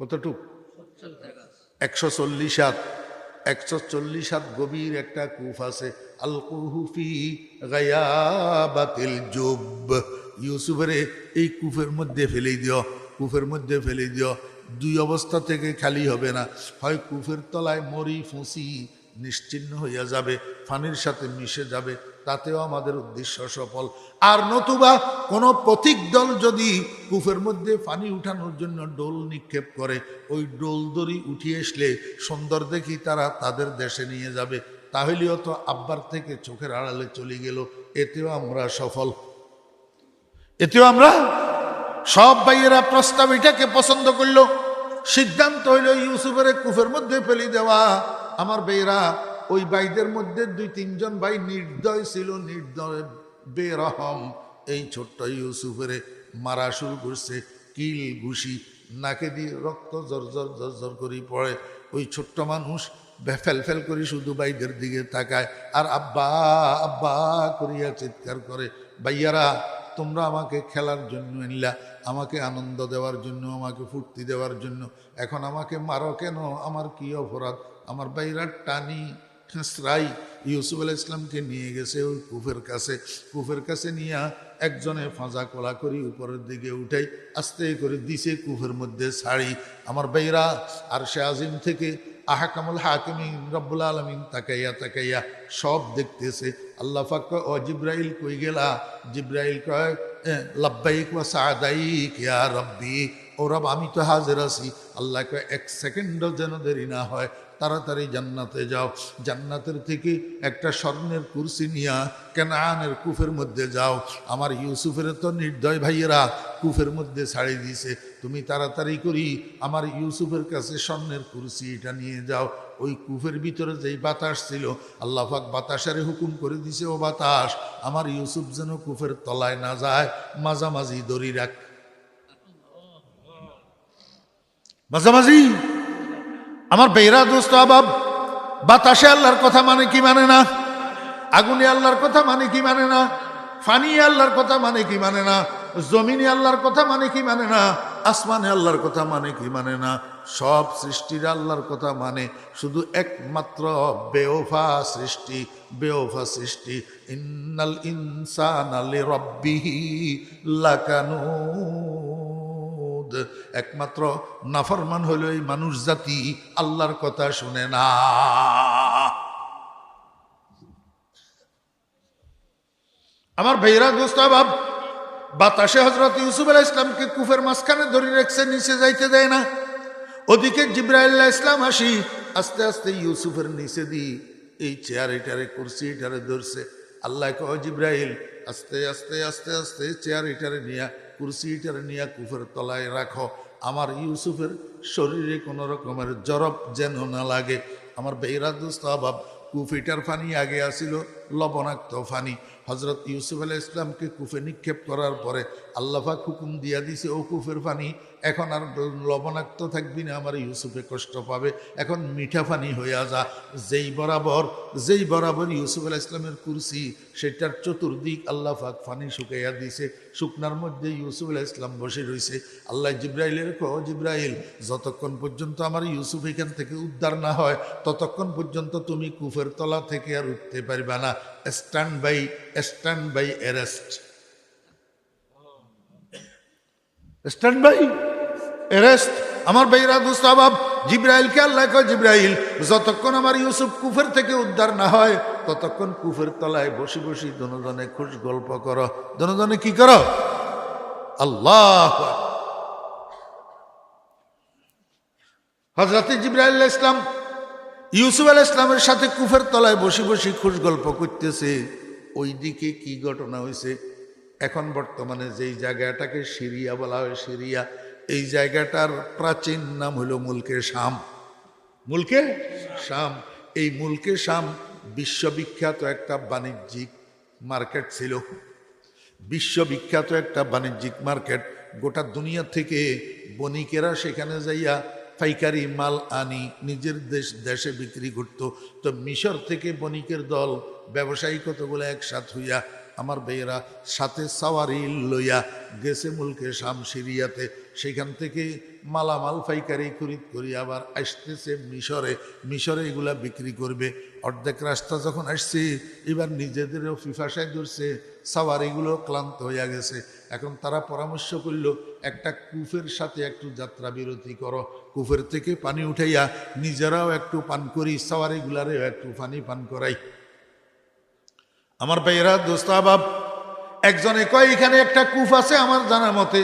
S1: কতটুক? 140 হাত। 140 হাত গভীর একটা কূপ আছে। আল কুহুফি গায়াবাতিল জুব। ইউসুফের এই কূপের মধ্যে ফেলে দিও, কূপের মধ্যে ফেলে দিও। 2 অবস্থা থেকে খালি হবে না, হয় কূপের তলায় মরি ফুঁসি নিশ্চিহ্ন হইয়া যাবে, পানির সাথে মিশে যাবে, তাতেও আমাদের উদ্দেশ্য সফল। আর নতুবা কোনো পথিক দল যদি কূপের মধ্যে পানি উঠানোর জন্য ডোল নিক্ষেপ করে, ওই ডোল দড়ি উঠিয়ে আসলে সুন্দর দেখি তারা তাদের দেশে নিয়ে যাবে, তাহলেও তো আব্বার থেকে চোখের আড়ালে চলে গেল, এতেও আমরা সফল, এতেও আমরা। সব ভাইয়েরা প্রস্তাব এটাকে পছন্দ করলো। সিদ্ধান্ত হইল ইউসুফের কূপের মধ্যে ফেলে দেওয়া। আমার ভাইয়েরা, ওই ভাইদের মধ্যে 2-3 জন ভাই নির্দয় ছিল, নির্দয় বেরহম। এই ছোট্ট ইউসুফের মারা শুরু করছে, কিল ঘুষি, নাকে দিয়ে রক্ত জর্জর জর্জর করে পড়ে। ওই ছোট্ট মানুষ ফেল করে শুধু ভাইদের দিকে তাকায় আর আব্বা আব্বা করিয়া চিৎকার করে। ভাইয়ারা, তোমরা আমাকে খেলার জন্য আনলা, আমাকে আনন্দ দেওয়ার জন্য, আমাকে ফুর্তি দেওয়ার জন্য, এখন আমাকে মারো কেন? আমার কি অপরাধ? আমার ভাইরা টানি খেসরাই ইউসুফ আলাইহিস সালামকে নিয়ে গেছে ওই কূপের কাছে নিয়ে একজনে ফাঁজা কলা করি উপরের দিকে উঠাই আস্তে করে দিছে কূপের মধ্যে ছাড়ি। আমার ভাইরা, আরশে আজিম থেকে আহকামুল হাকিমিন রব্বুল আলামিন তাকাইয়া তাকাইয়া সব দেখতেছে। আল্লাহ পাক কয়, ও জিব্রাইল কই গেলা? জিব্রাইল কয়, লাব্বাইক ওয়া সাদাইক ইয়া রব্বি, ও রব আমি তো হাজির আছি। আল্লাহ কয়, এক সেকেন্ডও যেন দেরি না হয়, তাড়াতাড়ি জান্নাতে যাও। জান্নাতের থেকে একটা স্বর্ণের কুরসি নিয়া কেনানের কুফের মধ্যে যাও। আমার ইউসুফের তো নির্দয় ভাইয়েরা কুফের মধ্যে ছাড়ি দিয়েছে, তুমি তাড়াতাড়ি করি আমার ইউসুফের কাছে স্বর্ণের কুরসি এটা নিয়ে যাও। ওই কুফের ভিতরে যেই বাতাস ছিল, আল্লাহ পাক বাতাসের হুকুম করে দিছে, ও বাতাস আমার ইউসুফ যেন কুফের তলায় না যায়, মাঝামাঝি দড়ি রাখ, মাঝামাঝি। আমার বেহরা দোস্ত আবাব, বাতাসে আল্লাহর কথা মানে কি মানে না? আগুনে আল্লাহর কথা মানে কি মানে না? ফানি আল্লাহর কথা মানে কি মানে না? জমিনে আল্লাহর কথা মানে কি মানে না? আসমানে আল্লাহর কথা মানে কি মানে না? সব সৃষ্টির আল্লাহর কথা মানে, শুধু একমাত্র বেওফা সৃষ্টি, বেওফা সৃষ্টি। ইন্নাল ইনসানা লিরাব্বিহি লাকানুদ, একমাত্র নাফরমান হলো এই মানুষ জাতি, আল্লাহর কথা শুনে না। আমার ভাইরা দোস্ত আবাব, বাতাসে হযরত ইউসুফ আলাইহিস সালামকে কুফের মাঝখানে ধরে রেখেছে, নিচে যাইতে দেয় না। ওদিকে জিবরাইল আলাইহিস সালাম আসি আস্তে আস্তে ইউসুফের নিচে দি এই চেয়ার এটারে কুরসি এটারে ধরছে। আল্লাহ কয়, জিবরাইল আস্তে আস্তে আস্তে আস্তে চেয়ার এটারে নিয়া কুরসি এটারে নিয়া কুফের তলায় রাখো, আমার ইউসুফের শরীরে কোনো রকমের জরব যেন না লাগে। আমার বেহরা দোস্ত আবাব, কুফিটার ফানি আগে আসিল লবণাক্ত ফানি। হজরত ইউসুফ আলাইহিস সালামকে কুফে নিক্ষেপ করার পরে আল্লাহ পাক হুকুম দিয়া দিছে, ও কুফের পানি এখন আর লবণাক্ত থাকবি না, আমার ইউসুফে কষ্ট পাবে, এখন মিঠা পানি হইয়া যা। যেই বরাবর ইউসুফ আলাইহিস সালামের কুরসি, সেটার চতুর্দিক আল্লাহ পাক পানি শুকাইয়া দিছে। শুকনার মধ্যে ইউসুফ আলাইহিস সালাম বসে রয়েছে। আল্লাহ জিবরাইলের কয়, জিবরাইল যতক্ষণ পর্যন্ত আমার ইউসুফ এখান থেকে উদ্ধার না হয়, ততক্ষণ পর্যন্ত তুমি কুফের তলা থেকে আর উঠতে পারবে না। Stand by arrest, stand by arrest. আমার ভাইরা দোস্ত আবাব, জিবরাইলকে আল্লাহ কয়, জিবরাইল যতক্ষণ আমার ইউসুফ কুফের থেকে উদ্ধার না হয়, ততক্ষণ কুফের তলায় বসে বসে দনজনে খুশ গল্প করো। দনজনে কি করো? আল্লাহ। হযরত জিবরাইল আলাইহিস সালাম ইউসুফ আলাইহিস সালামের সাথে কুফের তলায় বসে বসে খুশ গল্প করতেছে। ওইদিকে কি ঘটনা হয়েছে? এখন বর্তমানে যেই জায়গাটাকে সিরিয়া বলা হয়, সিরিয়া, এই জায়গাটার প্রাচীন নাম হলো মুলকে শাম। মুলকে শাম। এই মুলকে শাম বিশ্ববিখ্যাত একটা বাণিজ্যিক মার্কেট ছিল, বিশ্ববিখ্যাত একটা বাণিজ্যিক মার্কেট। গোটা দুনিয়া থেকে বণিকেরা সেখানে যাইয়া পাইকারি মাল আনি নিজের দেশে বিক্রি করত। তো মিশর থেকে বণিকের দল, ব্যবসায়ী কতগুলো একসাথ হইয়া আমার বেয়েরা সাথে সাওয়ারি লইয়া গেছে মুলকে শাম, সিরিয়াতে। সেখান থেকে মালামাল পাইকারি খরিদ করি আবার আসতেছে মিশরে এগুলা বিক্রি করবে। অর্ধেক রাস্তা যখন আসছে, এবার নিজেদেরও ফিফাসায় ধরছে, সাওয়ারিগুলো ক্লান্ত হইয়া গেছে। এখন তারা পরামর্শ করল, একটা কূপের সাথে একটু যাত্রা বিরতি করো, কূপের থেকে পানি উঠাইয়া নিজেরাও একটু পান করি, সাওয়ারিগুলারেও একটু পানি পান করাই। আমার ভাইয়েরা দোস্ত আহবাব, একজনে কয় এখানে একটা কূপ আছে আমার জানা মতে।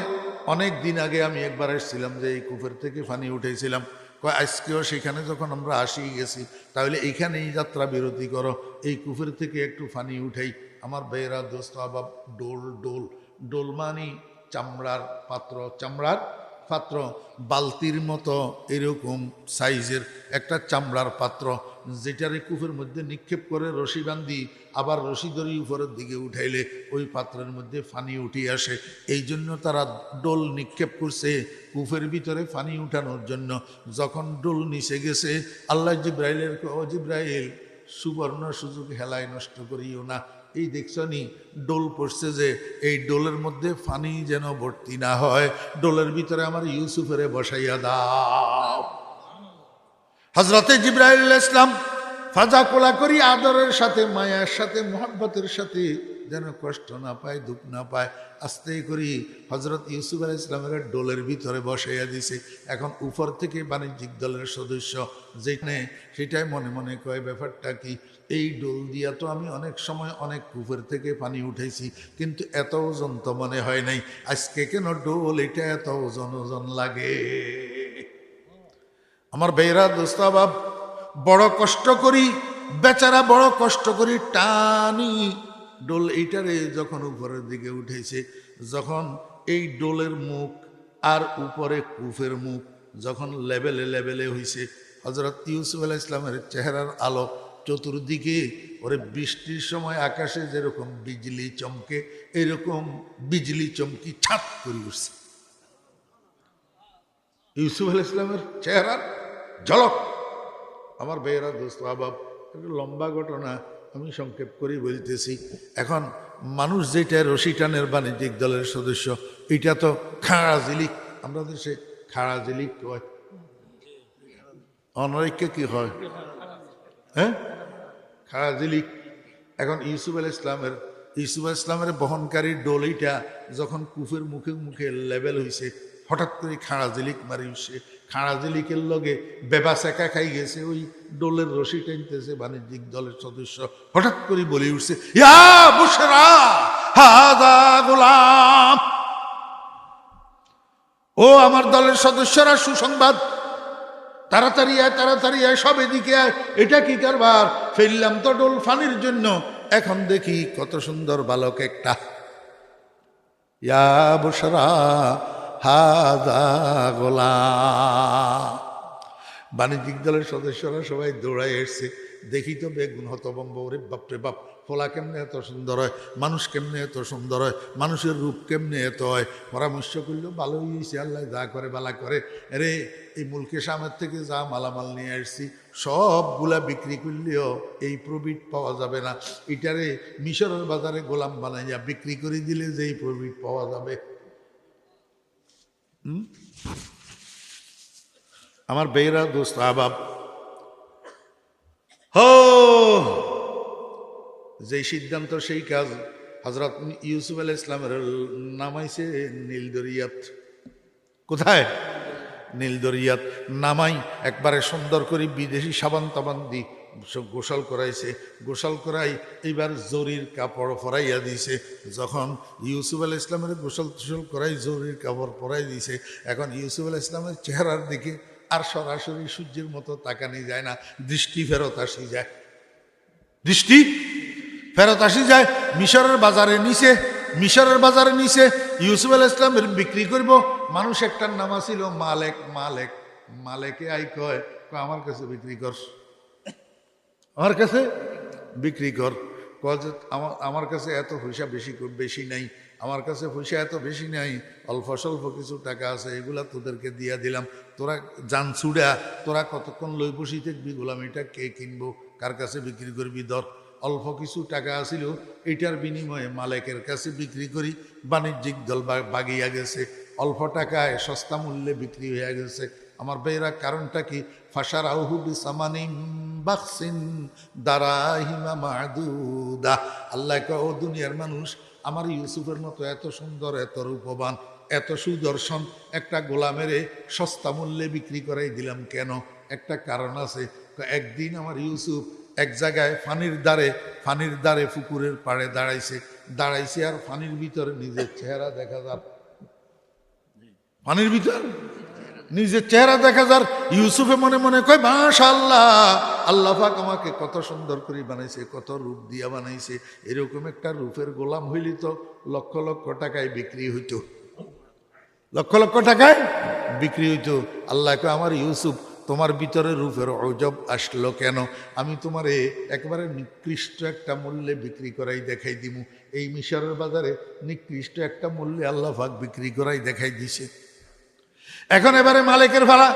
S1: অনেক দিন আগে আমি একবার এসেছিলাম, যে এই কূপের থেকে পানি উঠেছিলাম। কয় আজকেও সেখানে যখন আমরা আসি গেছি, তাহলে এইখানেই যাত্রা বিরতি করো, এই কূপের থেকে একটু পানি উঠাই। আমার ভাইয়েরা দোস্ত আহবাব, ডোল মানি চামড়ার পাত্র, চামড়ার পাত্র, বালতির মতো এরকম সাইজের একটা চামড়ার পাত্র, যেটারে কূপের মধ্যে নিক্ষেপ করে রশি বান্ধি, আবার রশি ধরি উপরের দিকে উঠাইলে ওই পাত্রের মধ্যে পানি উঠে আসে। এই জন্য তারা ডোল নিক্ষেপ করছে কূপের ভিতরে পানি উঠানোর জন্য। যখন ডোল নিচে গেছে, আল্লাহ জিব্রাইলের ও জিব্রাইল, সুবর্ণ সুযোগ হেলায় নষ্ট করিও না। এই দেখছ নি ডোল পড়ছে, যে এই ডোলের মধ্যে পানি যেন ভর্তি না হয়, ডোলের ভিতরে আমার ইউসুফেরে বসাইয়া দাও। হযরতে জিবরাইল আলাইহিস সালাম ফাজা কোলা করি আদরের সাথে, মায়ার সাথে, মোহাব্বতের সাথে যেন কষ্ট না পায়, দুঃখ না পায়। আস্তে করি হজরত ইউসুফ আলাইহিস সালামের ডোলের ভিতরে বসাইয়া দিছে। এখন উপর থেকে বাণিজ্যিক দলের সদস্য যেখানে সেটাই মনে মনে কয় ব্যাপারটা কি, এই ডোল দিয়া তো আমি অনেক সময় অনেক কূপের থেকে পানি উঠাইছি, কিন্তু এত ওজন তো মনে হয় নাই, আজকে কেন ডোল এটা এত ওজন ওজন লাগে। আমার বেয়েরা দোস্তাবাব, বড় কষ্ট করি বেচারা, বড় কষ্ট করি টানি ডোল এইটারে যখন উপরের দিকে উঠেছে, যখন এই ডোলের মুখ আর উপরে কূপের মুখ যখন লেভেলে লেভেলে হয়েছে, হযরত ইউসুফ আলাইহিস সালামের চেহারার আলো চতুর্দিকে, ওরে বৃষ্টির সময় আকাশে যেরকম বিজলি চমকে, এরকম বিজলি চমকি ছাপ করে উঠছে ইউসুফ আলাইহিস সালামের চেহারার ঝলক। আমার ভাইয়েরা দোস্ত আহবাব, লম্বা ঘটনা আমি সংক্ষেপ করে বলতেছি। এখন মানুষ যেটা রশি টানের বাণিজ্যিক দলের সদস্য, এটা তো খাড়া জিলিক, আমরা দেশে খাড়া জিলিক কয়, অনৈক্য কি হয়, হ্যাঁ খাড়া জিলিক। এখন ইউসুফ আলাইহিস সালামের বহনকারী ডোলিটা যখন কুফের মুখে মুখে লেভেল হয়েছে, হঠাৎ করে খাড়া জিলিক মারি উঠছে। খাড়া জিলিকের লগে বেবা সেকা খাই গেছে, ওই ডোলের রশি টানতেছে বাণিজ্যিক দলের সদস্য, হঠাৎ করে বলে উঠছে, ইয়া বুশরা হাযা গোলাম, ও আমার দলের সদস্যরা সুসংবাদ, তাড়াতাড়ি আয় তাড়াতাড়ি আয়, সব এদিকে আয়, এটা কি কারবার, ফেললাম তো ডোল ফানির জন্য, এখন দেখি কত সুন্দর বালক একটা। ইয়া বুশরা হাযা গোলাম। বাণিজ্যিক দলের সদস্যরা সবাই দৌড়ায় এসছে, দেখি তো বেগুন হতভম্ব, ওরে বাপরে বাপ, ফোলা কেমনে এত সুন্দর হয়, মানুষ কেমনে এত সুন্দর হয়, মানুষের রূপ কেমনে এত হয়। পরামর্শ করলেও ভালোই হয়েছে, আল্লাহ যা করে বালা করে। রে এই মুলকে সামের থেকে যা মালামাল নিয়ে আসছি সবগুলা বিক্রি করলেও এই প্রফিট পাওয়া যাবে না, এটারে মিশরের বাজারে গোলাম বানাইয়া বিক্রি করে দিলে যে এই প্রফিট পাওয়া যাবে। আমার বেয়েরা দোস্ত আহবাব, হো যে সিদ্ধান্ত সেই কাজ। হযরত ইউসুফ আলাইহিস সালামের নামাইছে নীলদরিয়াত। কোথায়? নীলদরিয়াত নামাই একবারে সুন্দর করে বিদেশি সাবান তাবান দি গোসল করাইছে, গোসল করাই এইবার জরির কাপড় পরাইয়া দিছে। যখন ইউসুফ আলাইহিস সালামের গোসল টোসল করাই জরির কাপড় পরাই দিছে, এখন ইউসুফ আলাইহিস সালামের চেহারার দিকে আর সরাসরি সূর্যের মতো তাকানি যায় না, দৃষ্টি ফেরত আসি যায়, দৃষ্টি ফেরত আসি যায়। মিশরের বাজারে নিচে ইউসুফ আলাইহিস সালামের বিক্রি করব। মানুষ একটার নাম ছিল মালেকে আই কয়, আমার কাছে বিক্রি কর, আমার কাছে বিক্রি কর। আমার কাছে এত পয়সা বেশি নাই, আমার কাছে পয়সা এত বেশি নাই, অল্প স্বল্প কিছু টাকা আছে, এগুলা তোদেরকে দিয়া দিলাম, তোরা জান ছুড়া, তোরা কতক্ষণ লই বসি থাকবি, গোলামিটা কে কিনবো, কার কাছে বিক্রি করবি ধর। অল্প কিছু টাকা আসিল, এটার বিনিময়ে মালিকের কাছে বিক্রি করি, বাণিজ্যিক দল বাগিয়া গেছে, অল্প টাকায় সস্তা মূল্যে বিক্রি হয়ে গেছে। আমার ভাইরা কারণটা কি? ফাশারাহু বিসামানিন বাখসিন দারাহিমা মাদুদা। আল্লাহ কয়, ও দুনিয়ার মানুষ, আমার ইউসুফের মতো এত সুন্দর, এত রূপবান, এত সুদর্শন একটা গোলামেরে সস্তা মূল্যে বিক্রি করাই দিলাম কেন? একটা কারণ আছে। একদিন আমার ইউসুফ এক জায়গায় ফানির দ্বারে পুকুরের পাড়ে দাঁড়াইছে আর ফানির ভিতরে নিজের চেহারা দেখা যার, পানির ভিতর নিজের চেহারা দেখা যার। ইউসুফে মনে মনে কয়, মাশাআল্লাহ, আল্লাহ পাক আমাকে কত সুন্দর করে বানাইছে, কত রূপ দিয়া বানাইছে, এরকম একটা রূপের গোলাম হইলি তো লক্ষ লক্ষ টাকায় বিক্রি হইতো, লক্ষ লক্ষ টাকায় বিক্রি হইতো। আল্লাহ কয়, আমার ইউসুফ, তোমার ভিতরে রূপের অজব আসলো কেন? আমি তোমারে একেবারে নিকৃষ্ট একটা মূল্যে বিক্রি করাই দেখাই দিমু। এই মিশরের বাজারে নিকৃষ্ট একটা মূল্যে আল্লাহ পাক বিক্রি করাই দেখাই দিছে। এখন এবারে মালিকের ভাড়া,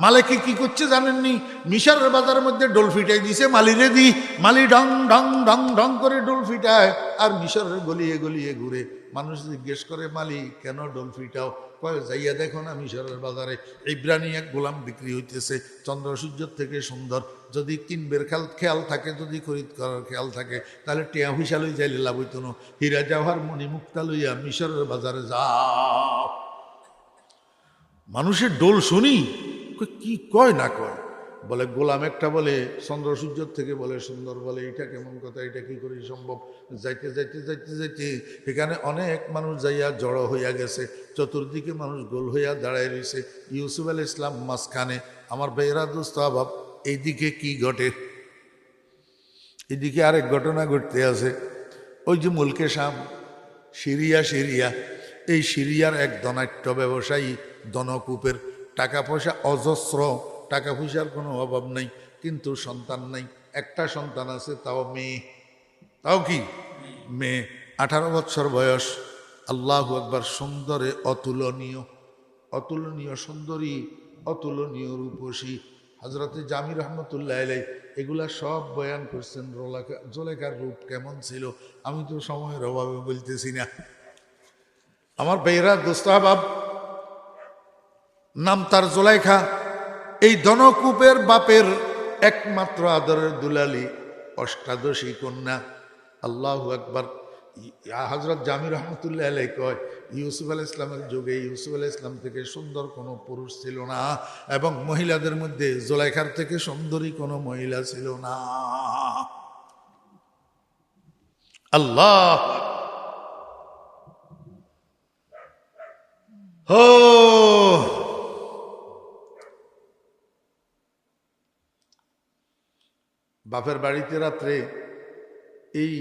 S1: মালিক কি করছে জানেননি? মিশরের বাজারের মধ্যে ডোল ফিটাই দিছে মালিরে দি, মালি ঢং ঢং ঢং ঢং করে ডোল ফিটায় আর মিশরের গলিয়ে গলিয়ে ঘুরে। মানুষ জিজ্ঞেস করে, মালি কেন ডোল ফিটাও? কয়, যাইয়া দেখো না মিশরের বাজারে ইব্রানি এক গোলাম বিক্রি হইতেছে, চন্দ্র সূর্যের থেকে সুন্দর, যদি কিনবের খেয়াল থাকে, যদি খরিদ করার খেয়াল থাকে, তাহলে টিয়া হুইসা লই যাইলে লাভ হইতো না। হীরা জওহর মণিমুক্তা লইয়া মিশরের বাজারে যাও। মানুষের ডোল শুনি, কি কয় না কয়। বলে গোলাম একটা বলে চন্দ্র সূর্যর থেকে বলে সুন্দর, বলে এটা কেমন কথা, এটা কি করে সম্ভব। যাইতে যাইতে যাইতে যাইতে এখানে অনেক মানুষ যাইয়া জড়ো হইয়া গেছে, চতুর্দিকে মানুষ গোল হইয়া দাঁড়ায় রয়েছে, ইউসুফ আলাইহিস সালাম মাঝখানে। আমার ভাইয়েরা দোস্ত আবাব, এইদিকে কি ঘটে, এদিকে আরেক ঘটনা ঘটতে আছে। ওই যে মুলকে শাম, সিরিয়া, এই সিরিয়ার এক ধনাঢ্য ব্যবসায়ী ধনকূপের, টাকা পয়সা অজস্র, টাকা পয়সার কোনো অভাব নাই, কিন্তু সন্তান নাই। একটা সন্তান আছে, তাও মেয়ে। তাও কি মেয়ে, 18 বছর বয়স। আল্লাহু আকবার, সুন্দরে অতুলনীয় সুন্দরী, অতুলনীয় রূপসী। হযরতে জামি রহমতুল্লাহ আলাইহি এগুলা সব বয়ান করছেন। জোলেখার রূপ কেমন ছিল আমি তো সময়ের অভাবে বলতেছি না। আমার ভাইয়েরা দোস্ত আহবাব, নাম তার জোলেখা। এই ধনকূপের বাপের একমাত্র আদরের দুলালি, অষ্টাদশী কন্যা। আল্লাহু আকবার। হযরত জামি রহমতুল্লাহ আলাইহি কয়, ইউসুফ আলাইহিস সালামের যুগে ইউসুফ আলাইহিস সালাম থেকে সুন্দর কোনো পুরুষ ছিল না, এবং মহিলাদের মধ্যে জোলেখার থেকে সুন্দরী কোনো মহিলা ছিল না। আল্লাহ হো। বাপের বাড়িতে রাত্রে এই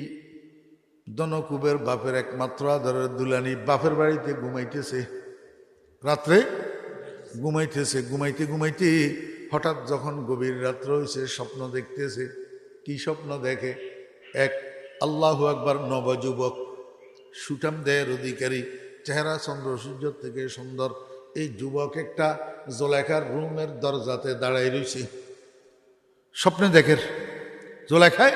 S1: ধনকুবের বাপের একমাত্র আদরের দুলানি বাপের বাড়িতে ঘুমাইতেছে, রাত্রে ঘুমাইতে হঠাৎ যখন গভীর রাত্র হয়েছে, স্বপ্ন দেখতেছে। কি স্বপ্ন দেখে? এক আল্লাহু আকবার নবযুবক, সুঠাম দেহের অধিকারী, চেহারা চন্দ্র সূর্য থেকে সুন্দর। এই যুবক একটা জোলেখার রুমের দরজাতে দাঁড়াই রয়েছে। স্বপ্নে দেখের, জোলেখায়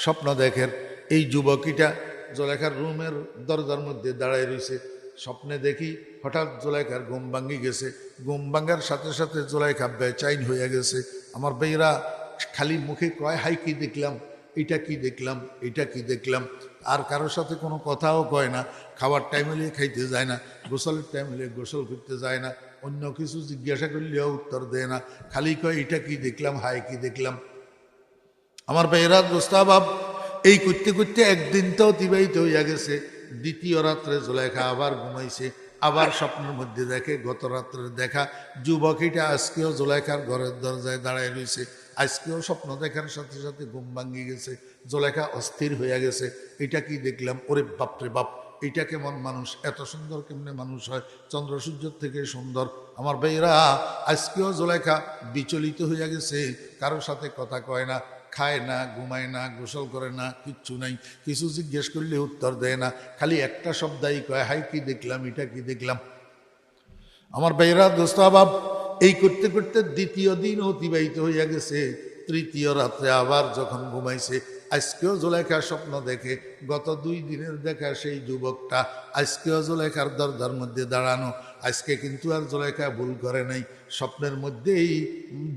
S1: স্বপ্ন দেখের এই যুবকীটা জোলেখার রুমের দরজার মধ্যে দাঁড়ায় রয়েছে। স্বপ্নে দেখি হঠাৎ জোলেখার ঘুম ভাঙ্গি গেছে। ঘুম ভাঙ্গার সাথে সাথে জোলেখা বেচাইন হয়ে গেছে। আমার ভাইরা খালি মুখে কয়, হাই কি দেখলাম, এটা কি দেখলাম, এটা কি দেখলাম। আর কারোর সাথে কোনো কথাও কয় না। খাওয়ার টাইম হলে খাইতে যায় না, গোসলের টাইম হলে গোসল করতে যায় না, অন্য কিছু জিজ্ঞাসা করলেও উত্তর দেয় না, খালি কয় এটা কি দেখলাম, হাই কি দেখলাম। আমার ভাইরা দোস্তাবাব, এই করতে করতে একদিন তো অতিবাহিত হইয়া গেছে। দ্বিতীয় রাত্রে জোলেখা আবার ঘুমাইছে, আবার স্বপ্নের মধ্যে দেখে গত রাত্রের দেখা যুবকীটা আজকেও জোলেখার ঘরের দরজায় দাঁড়ায় রয়েছে। আজকেও স্বপ্ন দেখার সাথে সাথে ঘুম ভাঙ্গি গেছে, জোলেখা অস্থির হইয়া গেছে। এটা কি দেখলাম, ওরে বাপরে বাপ, এটা কেমন মানুষ, এত সুন্দর কেমনে মানুষ হয়, চন্দ্র সূর্যের থেকে সুন্দর। আমার ভাইরা আজকেও জোলেখা বিচলিত হইয়া গেছে, কারোর সাথে কথা কয় না, খায় না, ঘুমায় না, গোসল করে না, কিচ্ছু নাই। কিছু জিজ্ঞেস করলে উত্তর দেয় না, খালি একটা শব্দই কয়, হাই কি দেখলাম, এটা কি দেখলাম। আমার ভাইরা দোস্তাবাব, এই করতে করতে দ্বিতীয় দিন অতিবাহিত হইয়া গেছে। তৃতীয় রাত্রে আবার যখন ঘুমাইছে, আজকেও জোলেখা স্বপ্ন দেখে গত 2 দিনের দেখা সেই যুবকটা আজকেও জোলেখার দরজার মধ্যে দাঁড়ানো। আজকে কিন্তু আর জোলেখা ভুল করে নাই, স্বপ্নের মধ্যেই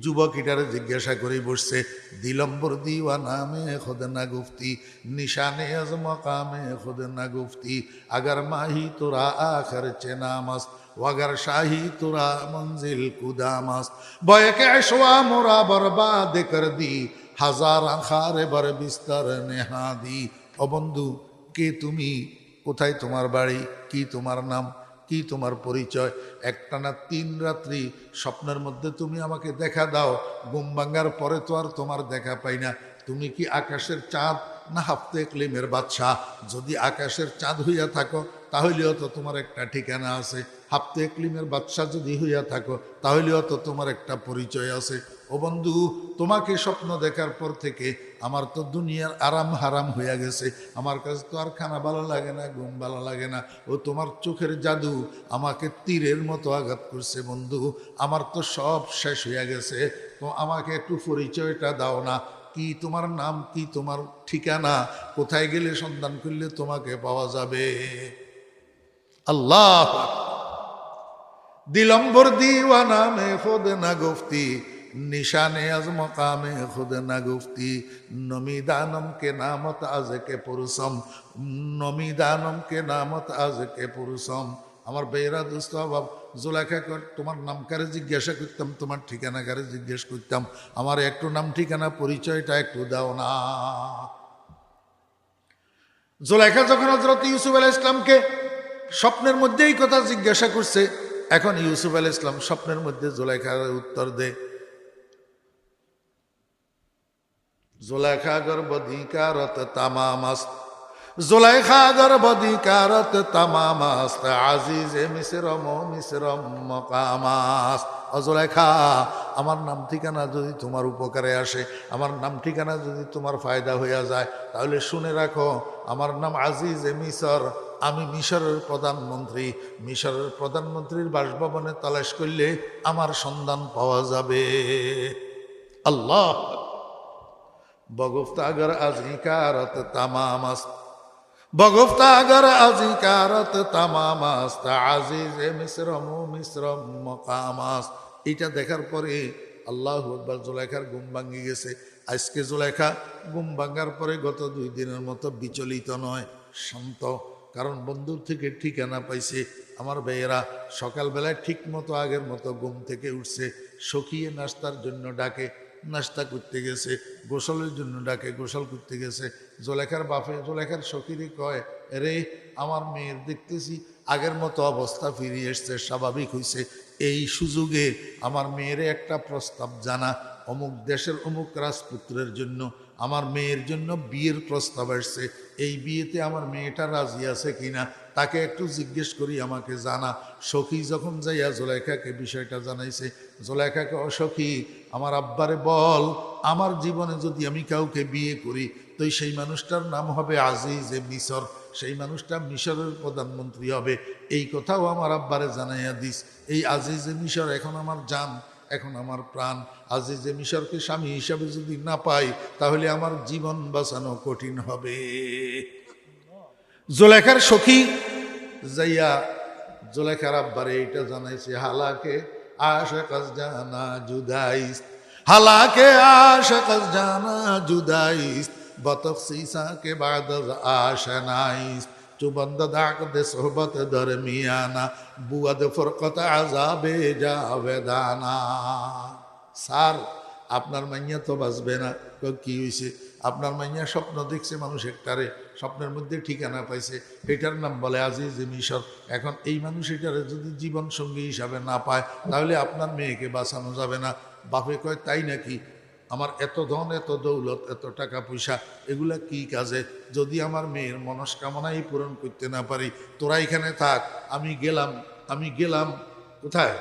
S1: যুবকীটারে জিজ্ঞাসা করে বসছে, দিলম্বর দিওয়ানা মে খুদ না গুফতি, নিশানে আজ মকামে খুদ না গুফতি, আগার মাহি তোরা আখর চেনামাস, ওয়াগার শাহি তোরা মঞ্জিল কুদামাস, বয়কে আশওয়া মোরা বরবাদ কর দি, হাজার আখারে বর বিস্তর নেহাদি। ও বন্ধু, কে তুমি, কোথায় তোমার বাড়ি, কি তোমার নাম, কি তোমার পরিচয়? একটানা 3 রাত্রি স্বপ্নের মধ্যে তুমি আমাকে দেখা দাও, ঘুম ভাঙ্গার পরে তো আর তোমার দেখা পাই না। তুমি কি আকাশের চাঁদ না হাফতে ইকলিমের বাদশাহ? যদি আকাশের চাঁদ হইয়া থাকো তাহলেও তো তোমার একটা ঠিকানা আছে, হাফতে ইকলিমের বাদশাহ যদি হইয়া থাকো তাহলেও তো তোমার একটা পরিচয় আছে। ও বন্ধু, তোমাকে স্বপ্ন দেখার পর থেকে আমার তো দুনিয়ার আরাম হারাম হইয়া গেছে। আমার কাছে তো আর খানা ভালো লাগে না, ঘুম ভালো লাগে না। ও তোমার চোখের জাদু আমাকে তীরের মতো আঘাত করছে বন্ধু, আমার তো সব শেষ হইয়া গেছে। তো আমাকে একটু পরিচয়টা দাও না, কি তোমার নাম, কি তোমার ঠিকানা, কোথায় গেলে সন্ধান করলে তোমাকে পাওয়া যাবে। আল্লাহ, দিলম্বর দিওয়ানা মে খুদ না গুফতি, निशाने अज मकामे खुद न गुफ्ती नमीदानम के नामत आज के पुरुषम नमीदानम के नामत आज के पुरुषम আমার বেয়েরা দোস্ত বাব জুলেখা তোমার নাম কারে জিজ্ঞাসা করতাম তোমার ঠিকানা কারে জিজ্ঞেস করতাম আমার একটু নাম ঠিকানা পরিচয়টা একটু দাও না জুলেখা যখন হযরত ইউসুফ আলাইহিস সালামকে স্বপ্নের মধ্যে এই কথা জিজ্ঞাসা করছে এখন ইউসুফ আলাইহিস সালাম স্বপ্নের মধ্যে জুলেখার উত্তর দেয় জুলেখা গর্বধিকারত তামামাস जुलेखा गर्भधिकारत तमामास्त আজিজ মিসরম মিসরম মকামাস जुलेखा আমার নাম ঠিকানা যদি তোমার উপকারে আসে আমার নাম ঠিকানা যদি তোমার ফায়দা হইয়া যায় তাহলে শুনে রাখো আমার নাম আজিজ মিসর আমি মিশরের প্রধানমন্ত্রী মিশরের প্রধানমন্ত্রীর বাসভবনে তালাশ করলে আমার সন্ধান পাওয়া যাবে আল্লাহ বগফতা আগার আজিকারত তামামাস बगुफ्ता अगर আজিকারত তামামাস আজিজ মিসরম মিসরম মকামাস এটা দেখার পরে আল্লাহু আকবার জুলেখার ঘুম ভাঙে গেছে আজকে জুলেখা ঘুম ভাঙার পরে গত 2 দিনের মতো বিচলিত নয় শান্ত কারণ বন্ধুর থেকে ঠিকানা পাইছে আমার ভাইয়েরা সকালবেলায় ঠিক মতো আগের মতো ঘুম থেকে উঠছে সখিয়ে নাস্তার জন্য ডাকে নাস্তা করতে গেছে গোসলের জন্য ডাকে গোসল করতে গেছে জুলেখার বাপে জুলেখার সখীরে কয় রে আমার মেয়ের দেখতেছি আগের মতো অবস্থা ফিরে এসছে স্বাভাবিক হইছে এই সুযোগে আমার মেয়েরে একটা প্রস্তাব জানা অমুক দেশের অমুক রাজপুত্রের জন্য আমার মেয়ের জন্য বিয়ের প্রস্তাব আসছে এই বিয়েতে আমার মেয়েটা রাজি আছে কিনা তাকে একটু জিজ্ঞেস করি আমাকে জানা সখী যখন যাইয়া জুলেখাকে বিষয়টা জানাইছে জুলেখাকে সখী আমার আব্বারে বল আমার জীবনে যদি আমি কাউকে বিয়ে করি তো সেই মানুষটার নাম হবে আজিজ মিসর সেই মানুষটা মিশরের প্রধানমন্ত্রী হবে এই কথাও আমার আব্বারে জানাইয়া দিস এই আজিজ মিশর এখন আমার জান এখন আমার প্রাণ আজিজ মিশরকে স্বামী হিসাবে যদি না পাই তাহলে আমার জীবন বাঁচানো কঠিন হবে জুলেখার সখী যাইয়া জুলেখার আব্বারে এটা জানাইছে হালাকে আশাকাস জানা জুদাইস হালাকে আশাকাস জানা জুদাইস বতফসিসা के बाद आशनाइस जो बंदा दाक दे सोहबत दरमियाना बुअद फरकत आजाबे जावेदाना স্যার আপনার মাইয়া তো বাঁচবে না কি হয়েছে আপনার মাইয়া স্বপ্ন দেখছে মানুষ একটারে স্বপ্নের মধ্যে ঠিকানা পাইছে এটার নাম বলে আজিজ মিশর এখন এই মানুষ এটারে যদি জীবন সঙ্গী হিসাবে না পায় তাহলে আপনার মেয়েকে বাঁচানো যাবে না বাপে কয় তাই নাকি আমার এত ধন এত দৌলত এত টাকা পয়সা এগুলা কি কাজে যদি আমার মেয়ের মনস্কামনাই পূরণ করতে না পারি তোরা এখানে থাক আমি গেলাম কোথায়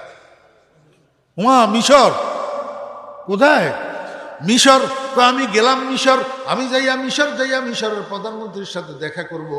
S1: মিশর কোথায় মিশর তো আমি গেলাম মিশর আমি যাইয়া মিশরের প্রধানমন্ত্রীর সাথে দেখা করব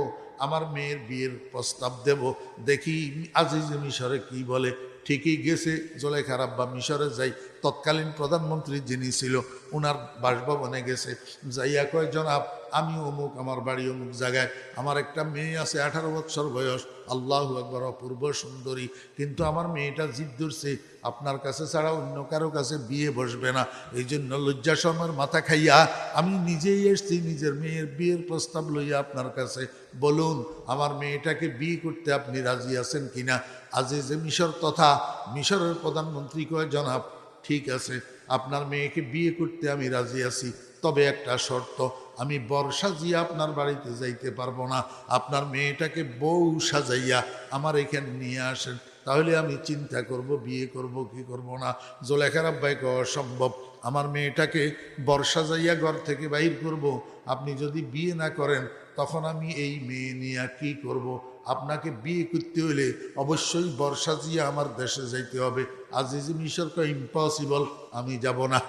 S1: আমার মেয়ের বিয়ের প্রস্তাব দেব দেখি আজিজ মিশরে কি বলে ঠিকই গেছে জুলেখার আব্বা মিশরে যাই তৎকালীন প্রধানমন্ত্রী যিনি ছিল ওনার বাসভবনে গেছে যাইয়া কয় জনাব আমি অমুক আমার বাড়ি অমুক জায়গায় আমার একটা মেয়ে আছে 18 বছর বয়স আল্লাহু আকবার অপূর্ব সুন্দরী কিন্তু আমার মেয়েটা জিদ ধরছে আপনার কাছে ছাড়া অন্য কারো কাছে বিয়ে বসবে না এই জন্য লজ্জা শরমের মাথা খাইয়া আমি নিজেই এসছি নিজের মেয়ের বিয়ের প্রস্তাব লইয়া আপনার কাছে বলুন আমার মেয়েটাকে বিয়ে করতে আপনি রাজি আছেন কিনা আজিজ মিশর তথা মিশরের প্রধানমন্ত্রী কয় জনাব ঠিক আছে আপনার মেয়েকে বিয়ে করতে আমি রাজি আছি তবে একটা শর্ত আমি বর সাজিয়া আপনার বাড়িতে যাইতে পারবো না আপনার মেয়েটাকে বউ সাজাইয়া আমার এখানে নিয়ে আসেন তাহলে আমি চিন্তা করব বিয়ে করব কি করব না জুলেখার আব্বাইকে অসম্ভব আমার মেয়েটাকে বর সাজাইয়া ঘর থেকে বাইর করব আপনি যদি বিয়ে না করেন তখন আমি এই মেয়ে নিয়ে কি করব আপনাকে বিয়ে করতে হলে অবশ্যই বর সাজিয়া আমার দেশে যাইতে হবে আজিজ মিশরকে ইম্পসিবল আমি যাব না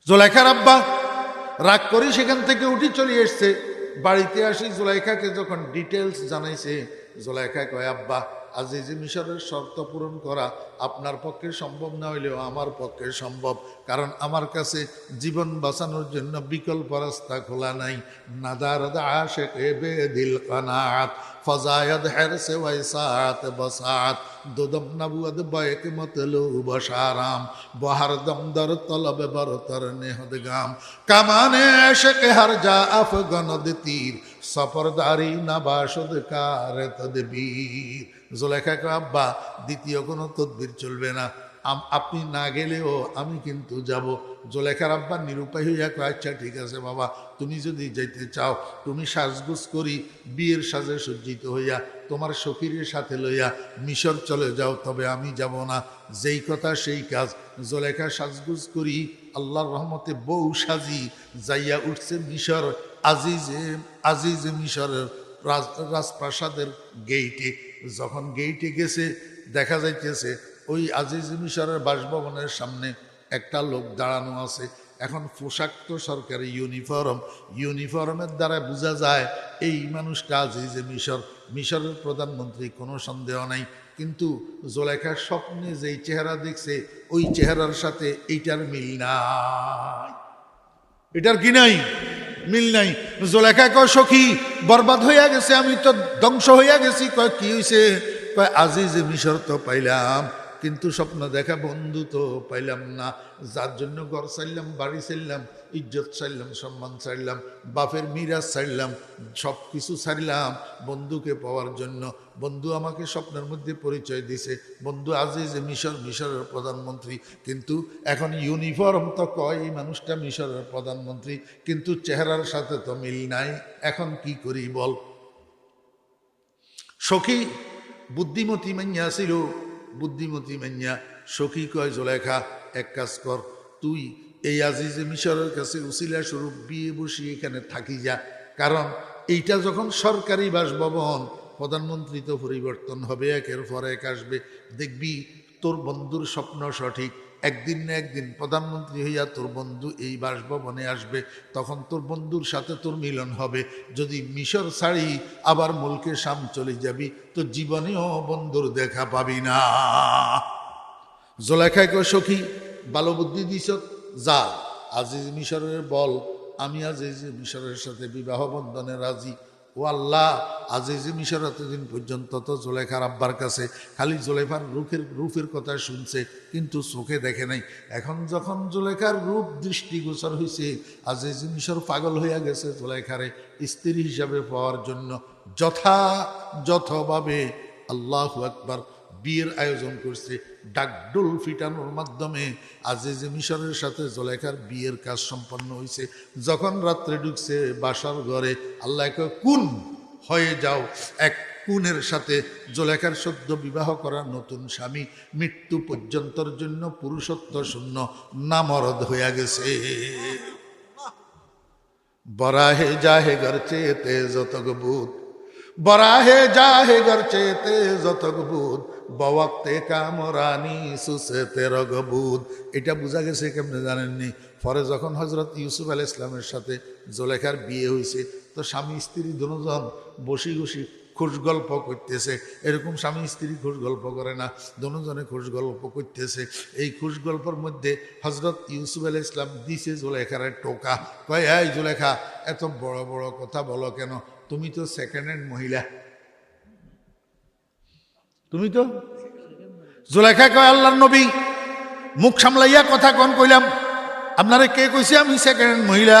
S1: জুলেখার আব্বা রাগ করি সেখান থেকে উঠে চলে এসছে বাড়িতে আসি জুলেখাকে যখন ডিটেলস জানাইছে জুলেখা কয় আব্বা আজিজ মিশরের শর্ত পূরণ করা আপনার পক্ষে সম্ভব না হইলেও আমার পক্ষে সম্ভব, কারণ আমার কাছে জীবন বাঁচানোর জন্য বিকল্প রাস্তা খোলা নাই। নাদার আশেক বেদিল কানাত ফজায়াদ হেরসে ওয়াইসাত বসাত দুদম নবুয়ত বয়ক মতলু বশারাম বহার দমদর তলব বরতর নেহদগাম কামানে আশেক হর যা আফগনদ তীর সফরদারি নাবাসদ কার তদবীর। জুলেখা কয়, আব্বা দ্বিতীয় কোনো তদবির চলবে না, আপনি না গেলেও আমি কিন্তু যাব। জুলেখার আব্বা নিরুপায় হইয়া কয়, আচ্ছা ঠিক আছে বাবা, তুমি যদি যাইতে চাও তুমি সাজগুজ করি বিয়ের সাজে সজ্জিত হইয়া তোমার সখীরের সাথে লইয়া মিশর চলে যাও, তবে আমি যাব না। যেই কথা সেই কাজ। জুলেখা সাজগুজ করি আল্লাহর রহমতে বউ সাজি যাইয়া উঠছে মিশর, আজিজ মিশরের রাজপ্রাসাদের গেইটে। যখন গেইটে গেছে দেখা যাইতেছে ওই আজিজ মিশরের বাসভবনের সামনে একটা লোক দাঁড়ানো আছে। এখন পোশাক তো সরকারি ইউনিফর্মের দ্বারা বোঝা যায় এই মানুষটা আজিজ মিশরের প্রধানমন্ত্রী, কোনো সন্দেহ নাই। কিন্তু জুলেখার স্বপ্নে যেই চেহারা দেখছে ওই চেহারার সাথে এইটার মিল নাই। এটার কি নাই? মিল নাই। জুলেখা কয়, সখী বরবাদ হইয়া গেছে, আমি তো ধ্বংস হইয়া গেছি। কয়, কি হয়েছে? কয়, আজিজ মিশর তো পাইলাম, কিন্তু স্বপ্ন দেখা বন্ধু তো পাইলাম না। যার জন্য ঘর ছাড়লাম, বাড়ি ছাড়লাম, ইজ্জত ছাড়লাম, সম্মান ছাড়লাম, বাপের মিরাজ ছাড়লাম, সব কিছু ছাড়লাম বন্ধুকে পাওয়ার জন্য। বন্ধু আমাকে স্বপ্নের মধ্যে পরিচয় দিছে, বন্ধু আজিজ মিশরের প্রধানমন্ত্রী। কিন্তু এখন ইউনিফর্ম তো কয় এই মানুষটা মিশরের প্রধানমন্ত্রী, কিন্তু চেহারার সাথে তো মিল নাই। এখন কি করি বল? সখী বুদ্ধিমতী মাইয়া ছিল, বুদ্ধিমতী মাইয়া। সখী কয়, জুলেখা এক কাজ কর, তুই এই আজিজ মিশরের কাছে উসিলা স্বরূপ বিয়ে বসিয়ে এখানে থাকি যা। কারণ এইটা যখন সরকারি বাসভবন, প্রধানমন্ত্রী তো পরিবর্তন হবে, একের পর এক আসবে। দেখবি তোর বন্ধুর স্বপ্ন সঠিক, একদিন না একদিন প্রধানমন্ত্রী হইয়া তোর বন্ধু এই বাসভবনে আসবে, তখন তোর বন্ধুর সাথে তোর মিলন হবে। যদি মিশর ছাড়ি আবার মুলকে শাম চলে যাবি তো জীবনেও বন্ধুর দেখা পাবি না। জুলেখায় কয়, সখী ভালো বুদ্ধি দিছ, যা আজিজ মিশরের বল আমি আজিজ মিশরের সাথে বিবাহ বন্ধনে রাজি। ও আল্লাহ, আজিজ মিশর এতদিন পর্যন্ত তো জুলেখার আব্বার কাছে খালি জুলেখার রূপের কথা শুনছে, কিন্তু চোখে দেখে নাই। এখন যখন জুলেখার রূপ দৃষ্টিগোচর হয়েছে, আজিজ মিশর পাগল হইয়া গেছে জুলেখারে স্ত্রী হিসাবে পাওয়ার জন্য। যথাযথভাবে আল্লাহু আকবার বিয়ের আয়োজন করছে। ডাকডোল ফিটানোর মাধ্যমে আজিজ মিশরের সাথে জুলেখার বিয়ের কাজ সম্পন্ন হয়েছে। যখন রাত্রে ঢুকছে বাসার ঘরে, আল্লাহ কয়, কুন হয়ে যাও। এক কুনের সাথে জুলেখার সদ্য বিবাহ করা নতুন স্বামী মৃত্যু পর্যন্তর জন্য পুরুষত্ব শূন্য নামরদ হইয়া গেছে। বরাহে জাহে গরচে তে যতক বুধ, বরাহে জাহে গরচে তে যতক বুধ, বওয়াক্তে কামরানি সুসেতে রগবুদ। এটা বোঝা গেছে কেমনে জানেননি? পরে যখন হজরত ইউসুফ আলাইহিস সালামের সাথে জুলেখার বিয়ে হয়েছে, তো স্বামী স্ত্রী দুজন বসি বসি খুশ গল্প করতেছে। এরকম স্বামী স্ত্রী খুশ গল্প করে না, দুজনে খুশ গল্প করতেছে। এই খুশ গল্পের মধ্যে হজরত ইউসুফ আলাইহিস সালাম দিছে জুলেখার টোকা। কয়, এই জুলেখা এত বড় বড় কথা বলো কেন? তুমি তো সেকেন্ড হ্যান্ড মহিলা। তুমি তো জুলেখা কয়, আল্লাহর নবী মুখ সামলাইয়া কথা কন কইলাম, আপনারে কে কইছে আমি সেকেন্ড হ্যান্ড মহিলা?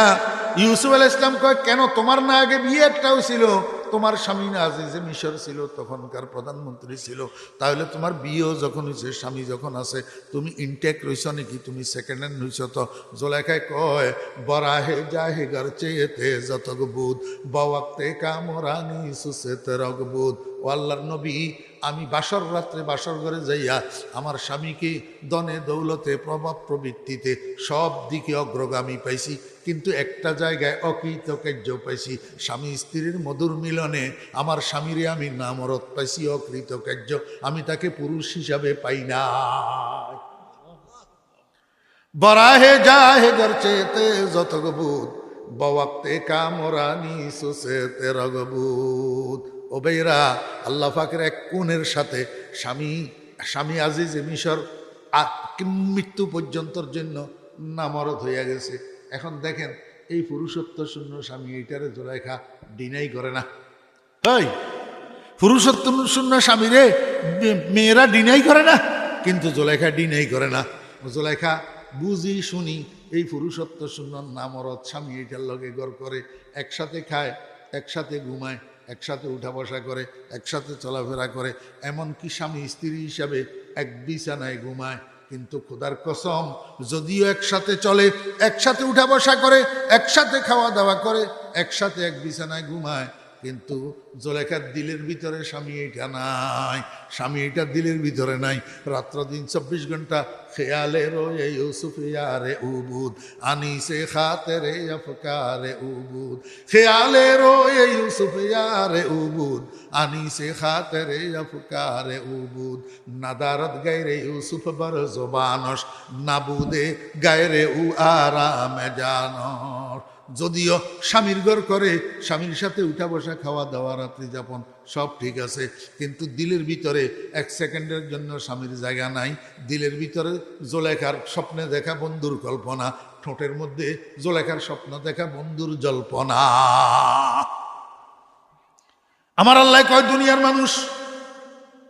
S1: ইউসুফ আলাইহিস সালাম কয়, কেন তোমার না আগে বিয়ে একটাও ছিল? তোমার স্বামী না আজিজে মিশর ছিল, তখনকার প্রধানমন্ত্রী ছিল, তাহলে তোমার বিয়েও যখন হয়েছে, স্বামী যখন আছে, তুমি ইনটেক রইছ নাকি? তুমি সেকেন্ড হ্যান্ড হইছ তো? জুলেখায় কয়, বরাহে জাহে গরচেতে যতক বুধ, বওয়াক্তে কামরানি সুসেতে রগবুদ। ও আল্লাহর নবী, আমি বাসর রাত্রে বাসর ঘরে যাইয়া আমার স্বামীকে দনে দৌলতে প্রভাব প্রবৃত্তিতে সব দিকে অগ্রগামী পাইছি, কিন্তু একটা জায়গায় অকৃতকার্য পাইছি। স্বামী স্ত্রীর মধুর মিলনে আমার স্বামীরে আমি নামরত পাইছি, অকৃতকার্য। আমি তাকে পুরুষ হিসাবে পাই না। বরাহে জাহে গরচেতে যতক বুধ, বওয়াক্তে কামরানি সুসেতে রগবুদ। ও বেয়েরা, আল্লাহ পাকের এক কোণের সাথে স্বামী আজিজে মিশর মৃত্যু পর্যন্তর জন্য নামরদ হইয়া গেছে। এখন দেখেন এই পুরুষত্ব শূন্য স্বামী এইটারে জোলাইখা ডিনাই করে না। তাই পুরুষত্ব শূন্য স্বামীরে মেয়েরা ডিনাই করে না, কিন্তু জোলাইখা ডিনাই করে না। জোলাইখা বুঝি শুনি এই পুরুষত্ব শূন্য নামরদ স্বামী এইটার লগে গড় করে, একসাথে খায়, একসাথে ঘুমায়, একসাথে উঠা বসা করে, একসাথে চলাফেরা করে, এমনকি স্বামী স্ত্রী হিসাবে এক বিছানায় ঘুমায়। কিন্তু খোদার কসম, যদিও একসাথে চলে, একসাথে উঠা বসা করে, একসাথে খাওয়া দাওয়া করে, একসাথে এক বিছানায় ঘুমায়, কিন্তু জোলেখার দিলের ভিতরে স্বামী এটা নাই, স্বামী এটা দিলের ভিতরে নাই। রাত্র দিন 24 ঘন্টা খেয়ালে রোয়ে ইউসুফ ইয়ারে উবুদ আনিসে খাতেরে আফকারে উবুদ, খেয়ালে রোয়ে ইউসুফ ইয়ারে উবুদ আনিসে খাতেরে আফকারে উবুদ, নাদারত গায়রে ইউসুফ বর জবানস নাবুদে গায়রে উ আরামে জানস। যদিও স্বামীর ঘর করে, স্বামীর সাথে উঠা বসা, খাওয়া দাওয়া, রাত্রি যাপন সব ঠিক আছে, কিন্তু দিলের ভিতরে এক সেকেন্ডের জন্য স্বামীর জায়গা নাই। দিলের ভিতরে জোলেখার স্বপ্নে দেখা বন্ধুর কল্পনা, ঠোঁটের মধ্যে জোলেখার স্বপ্ন দেখা বন্ধুর জল্পনা। আমার আল্লাহ কয়, দুনিয়ার মানুষ,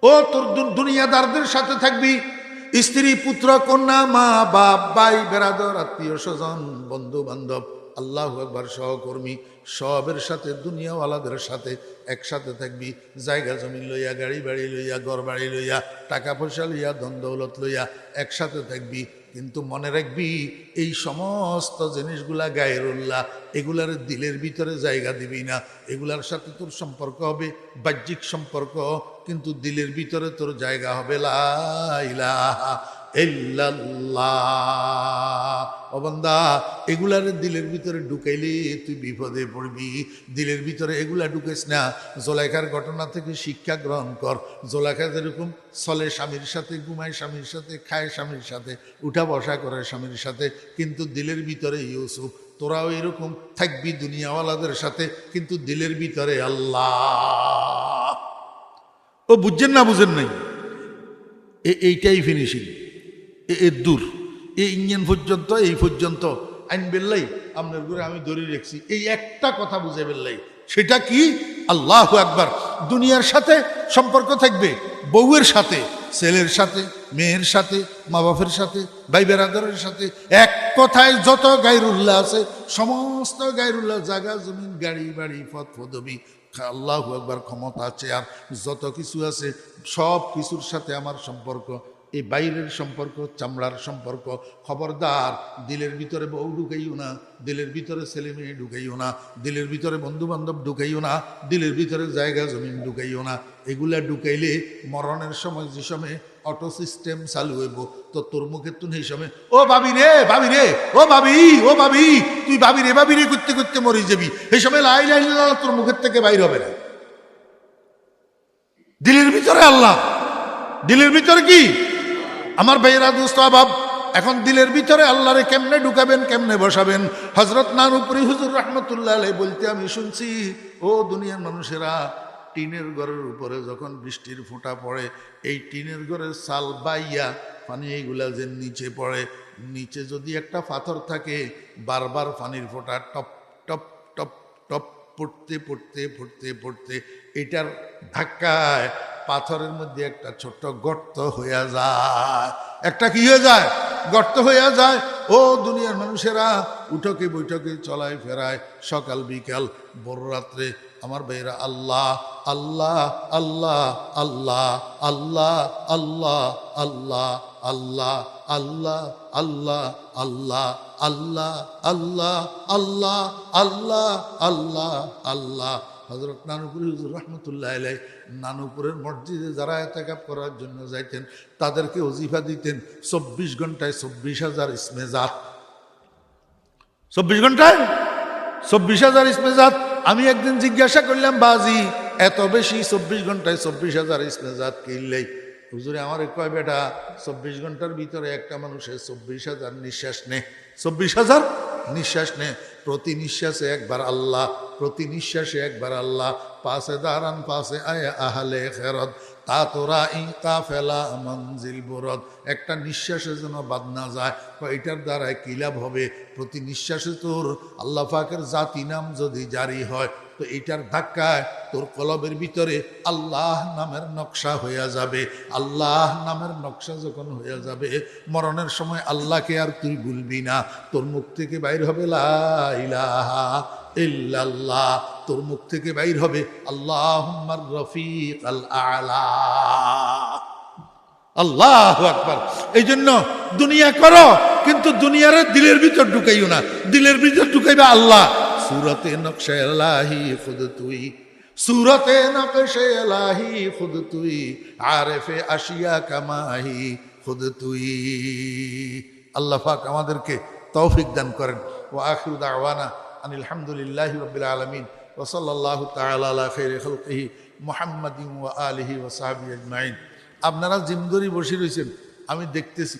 S1: ও তোর দুনিয়াদারদের সাথে থাকবি, স্ত্রী, পুত্র, কন্যা, মা বাপ, ভাই বেরাদর, আত্মীয় স্বজন, বন্ধু বান্ধব, আল্লাহু আকবার, সহকর্মী, সবের সাথে, দুনিয়াওয়ালাদের সাথে একসাথে থাকবি। জায়গা জমি লইয়া, গাড়ি বাড়ি লইয়া, ঘর বাড়ি লইয়া, টাকা পয়সা লইয়া, ধন দৌলত লইয়া একসাথে থাকবি। কিন্তু মনে রাখবি, এই সমস্ত জিনিসগুলা গায়রুল্লাহ, এগুলার দিলের ভিতরে জায়গা দিবি না। এগুলার সাথে তোর সম্পর্ক হবে বাহ্যিক সম্পর্ক, কিন্তু দিলের ভিতরে তোর জায়গা হবে লা ইলাহা ইল্লাল্লাহ। ও বান্দা, এগুলার দিলের ভিতরে ঢুকাইলে তুই বিপদে পড়বি। দিলের ভিতরে এগুলা ঢুকেছ না। জোলাইখার ঘটনা থেকে শিক্ষা গ্রহণ কর। জোলাইখা যেরকম চলে স্বামীর সাথে, ঘুমায় স্বামীর সাথে, খায় স্বামীর সাথে, উঠা বসা করে স্বামীর সাথে, কিন্তু দিলের ভিতরে ইউসুফ। তোরাও এরকম থাকবি দুনিয়াওয়ালাদের সাথে, কিন্তু দিলের ভিতরে আল্লাহ। ও বুঝছেন না, বুঝেন নাই? এইটাই ফিনিশিং, এর দূর, এই ইঞ্জিন পর্যন্ত, এই পর্যন্ত আইন বেল্লাই আপনার ঘরে আমি ধরে রেখেছি। এই একটা কথা বুঝে বেল্লাই, সেটা কি? আল্লাহু আকবার। দুনিয়ার সাথে সম্পর্ক থাকবে, বউয়ের সাথে, ছেলের সাথে, মেয়ের সাথে, মা বাপের সাথে, ভাই বেরাদরের সাথে, এক কথায় যত গায়রুল্লাহ আছে, সমস্ত গায়রুল্লাহ, জায়গা জমিন, গাড়ি বাড়ি, পথ পদবি, আল্লাহু আকবার, ক্ষমতা আছে, আর যত কিছু আছে, সব কিছুর সাথে আমার সম্পর্ক। এই বাইরের সম্পর্ক, চামড়ার সম্পর্ক, খবরদার দিলের ভিতরে বউ ঢুকাইও না, দিলের ভিতরে ছেলে মেয়ে ঢুকাইও না, দিলের ভিতরে বন্ধু বান্ধব ঢুকাইও না, দিলের ভিতরে জায়গা জমিন ঢুকাইও না। এগুলা ঢুকাইলে মরণের সময়, যে সময় অটো সিস্টেম চালু হইব, তো তোর মুখে তুই এই সময়, ও ভাবি রে, ভাবি রে, ও ভাবি, ও ভাবি, তুই ভাবি রে করতে করতে মরে যাবি। এই সময় লা ইলাহা ইল্লাল্লাহ তোর মুখের থেকে বাইর হবে না। দিলের ভিতরে আল্লাহ, দিলের ভিতরে কি? আমার ভাইয়েরা, দোস্ত আবাব, এখন দিলের ভিতরে আল্লাহরে কেমনে ঢুকাবেন, কেমনে বসাবেন? হযরত নানুপুরি হুজুর রাহমাতুল্লাহ আলাইহি বলতে আমি শুনছি, ও দুনিয়ার মানুষেরা, টিনের ঘরের উপরে যখন বৃষ্টির ফোঁটা পড়ে, এই টিনের ঘরের চাল বাইয়া পানি এইগুলা যে নিচে পড়ে, নিচে যদি একটা পাথর থাকে, বারবার পানির ফোঁটা টপ টপ টপ টপ পড়তে পড়তে পড়তে পড়তে এটার ধাক্কায় পাথরের মধ্যে একটা ছোট্ট গর্ত হইয়া যায়। একটা কি হয়ে যায়? গর্ত হইয়া যায়। ও দুনিয়ার মানুষেরা, উঠকে বৈঠকে, চলায় ফেরায়, সকাল বিকাল, বড় রাত্রে, আমার ভাইয়েরা, আল্লাহ আল্লাহ আল্লাহ আল্লাহ আল্লাহ আল্লাহ আল্লাহ আল্লাহ আল্লাহ আল্লাহ আল্লাহ আল্লাহ আল্লাহ আল্লাহ আল্লাহ আল্লাহ আল্লাহ। হযরত নানুপুরি হুজুর রাহমাতুল্লাহ আলাইহি নানুপুরের মসজিদে যারা ইতিকাফ করার জন্য যাইতেন, তাদেরকে ওজিফা দিতেন 24 ঘন্টায় 24,000 ইসমে জাত। 24 ঘন্টায় 24,000 ইসমে জাত। আমি একদিন জিজ্ঞাসা করলাম, বাজি এত বেশি 24 ঘন্টায় 24,000 ইসমে জাত কিনলেই? হুজুরে আমার কয়, বেটা 24 ঘন্টার ভিতরে একটা মানুষের 24,000 নিঃশ্বাস নেয়, 24,000 নিঃশ্বাস নেয়। প্রতি নিঃশ্বাসে একবার আল্লাহ, প্রতি নিঃশ্বাসে একবার আল্লাহ, পাশে দাঁড়ান পাশে আয় আহলে খেরত তা তোরা ই কাফেলা মঞ্জিল বরদ। একটা নিঃশ্বাসে যেন বাদ না যায়, এটার দ্বারায় কি লাভ হবে? প্রতি নিঃশ্বাসে তোর আল্লাহ পাকের জাতি নাম যদি জারি হয়, তো এটার ধাক্কায় তোর কলবের ভিতরে আল্লাহ নামের নকশা হইয়া যাবে। আল্লাহ নামের নকশা যখন হইয়া যাবে, মরণের সময় আল্লাহকে আর তুই ভুলবি না। তোর মুখ থেকে বাইর হবে লা ইলাহা ইল্লাল্লাহ, তোর মুখ থেকে বাইর হবে আল্লাহুম্মার রফিক আল আলা। আল্লাহু আকবার। এই জন্য দুনিয়া করো, কিন্তু দুনিয়ার দিলের ভিতর ঢুকাইও না। দিলের ভিতর ঢুকাইবে আল্লাহ। सूरते नक्शे इलाही खुद तुई, सूरते नक्शे इलाही खुद तुई, आरिफे आशिया कमाही खुद तुई। अल्लाह पाक আমাদেরকে তৌফিক দান করেন। ওয়া আখিরু দাওয়ানা আনিল হামদুলিল্লাহি রাব্বিল আলামিন ওয়া সাল্লাল্লাহু তাআলা আলা খাইরি খালকিহি মুহাম্মাদিন ওয়া আলিহি ওয়া সাহবিহি আজমাইন। আপনারা জিমদরি বসে রয়েছেন, আমি দেখতেছি।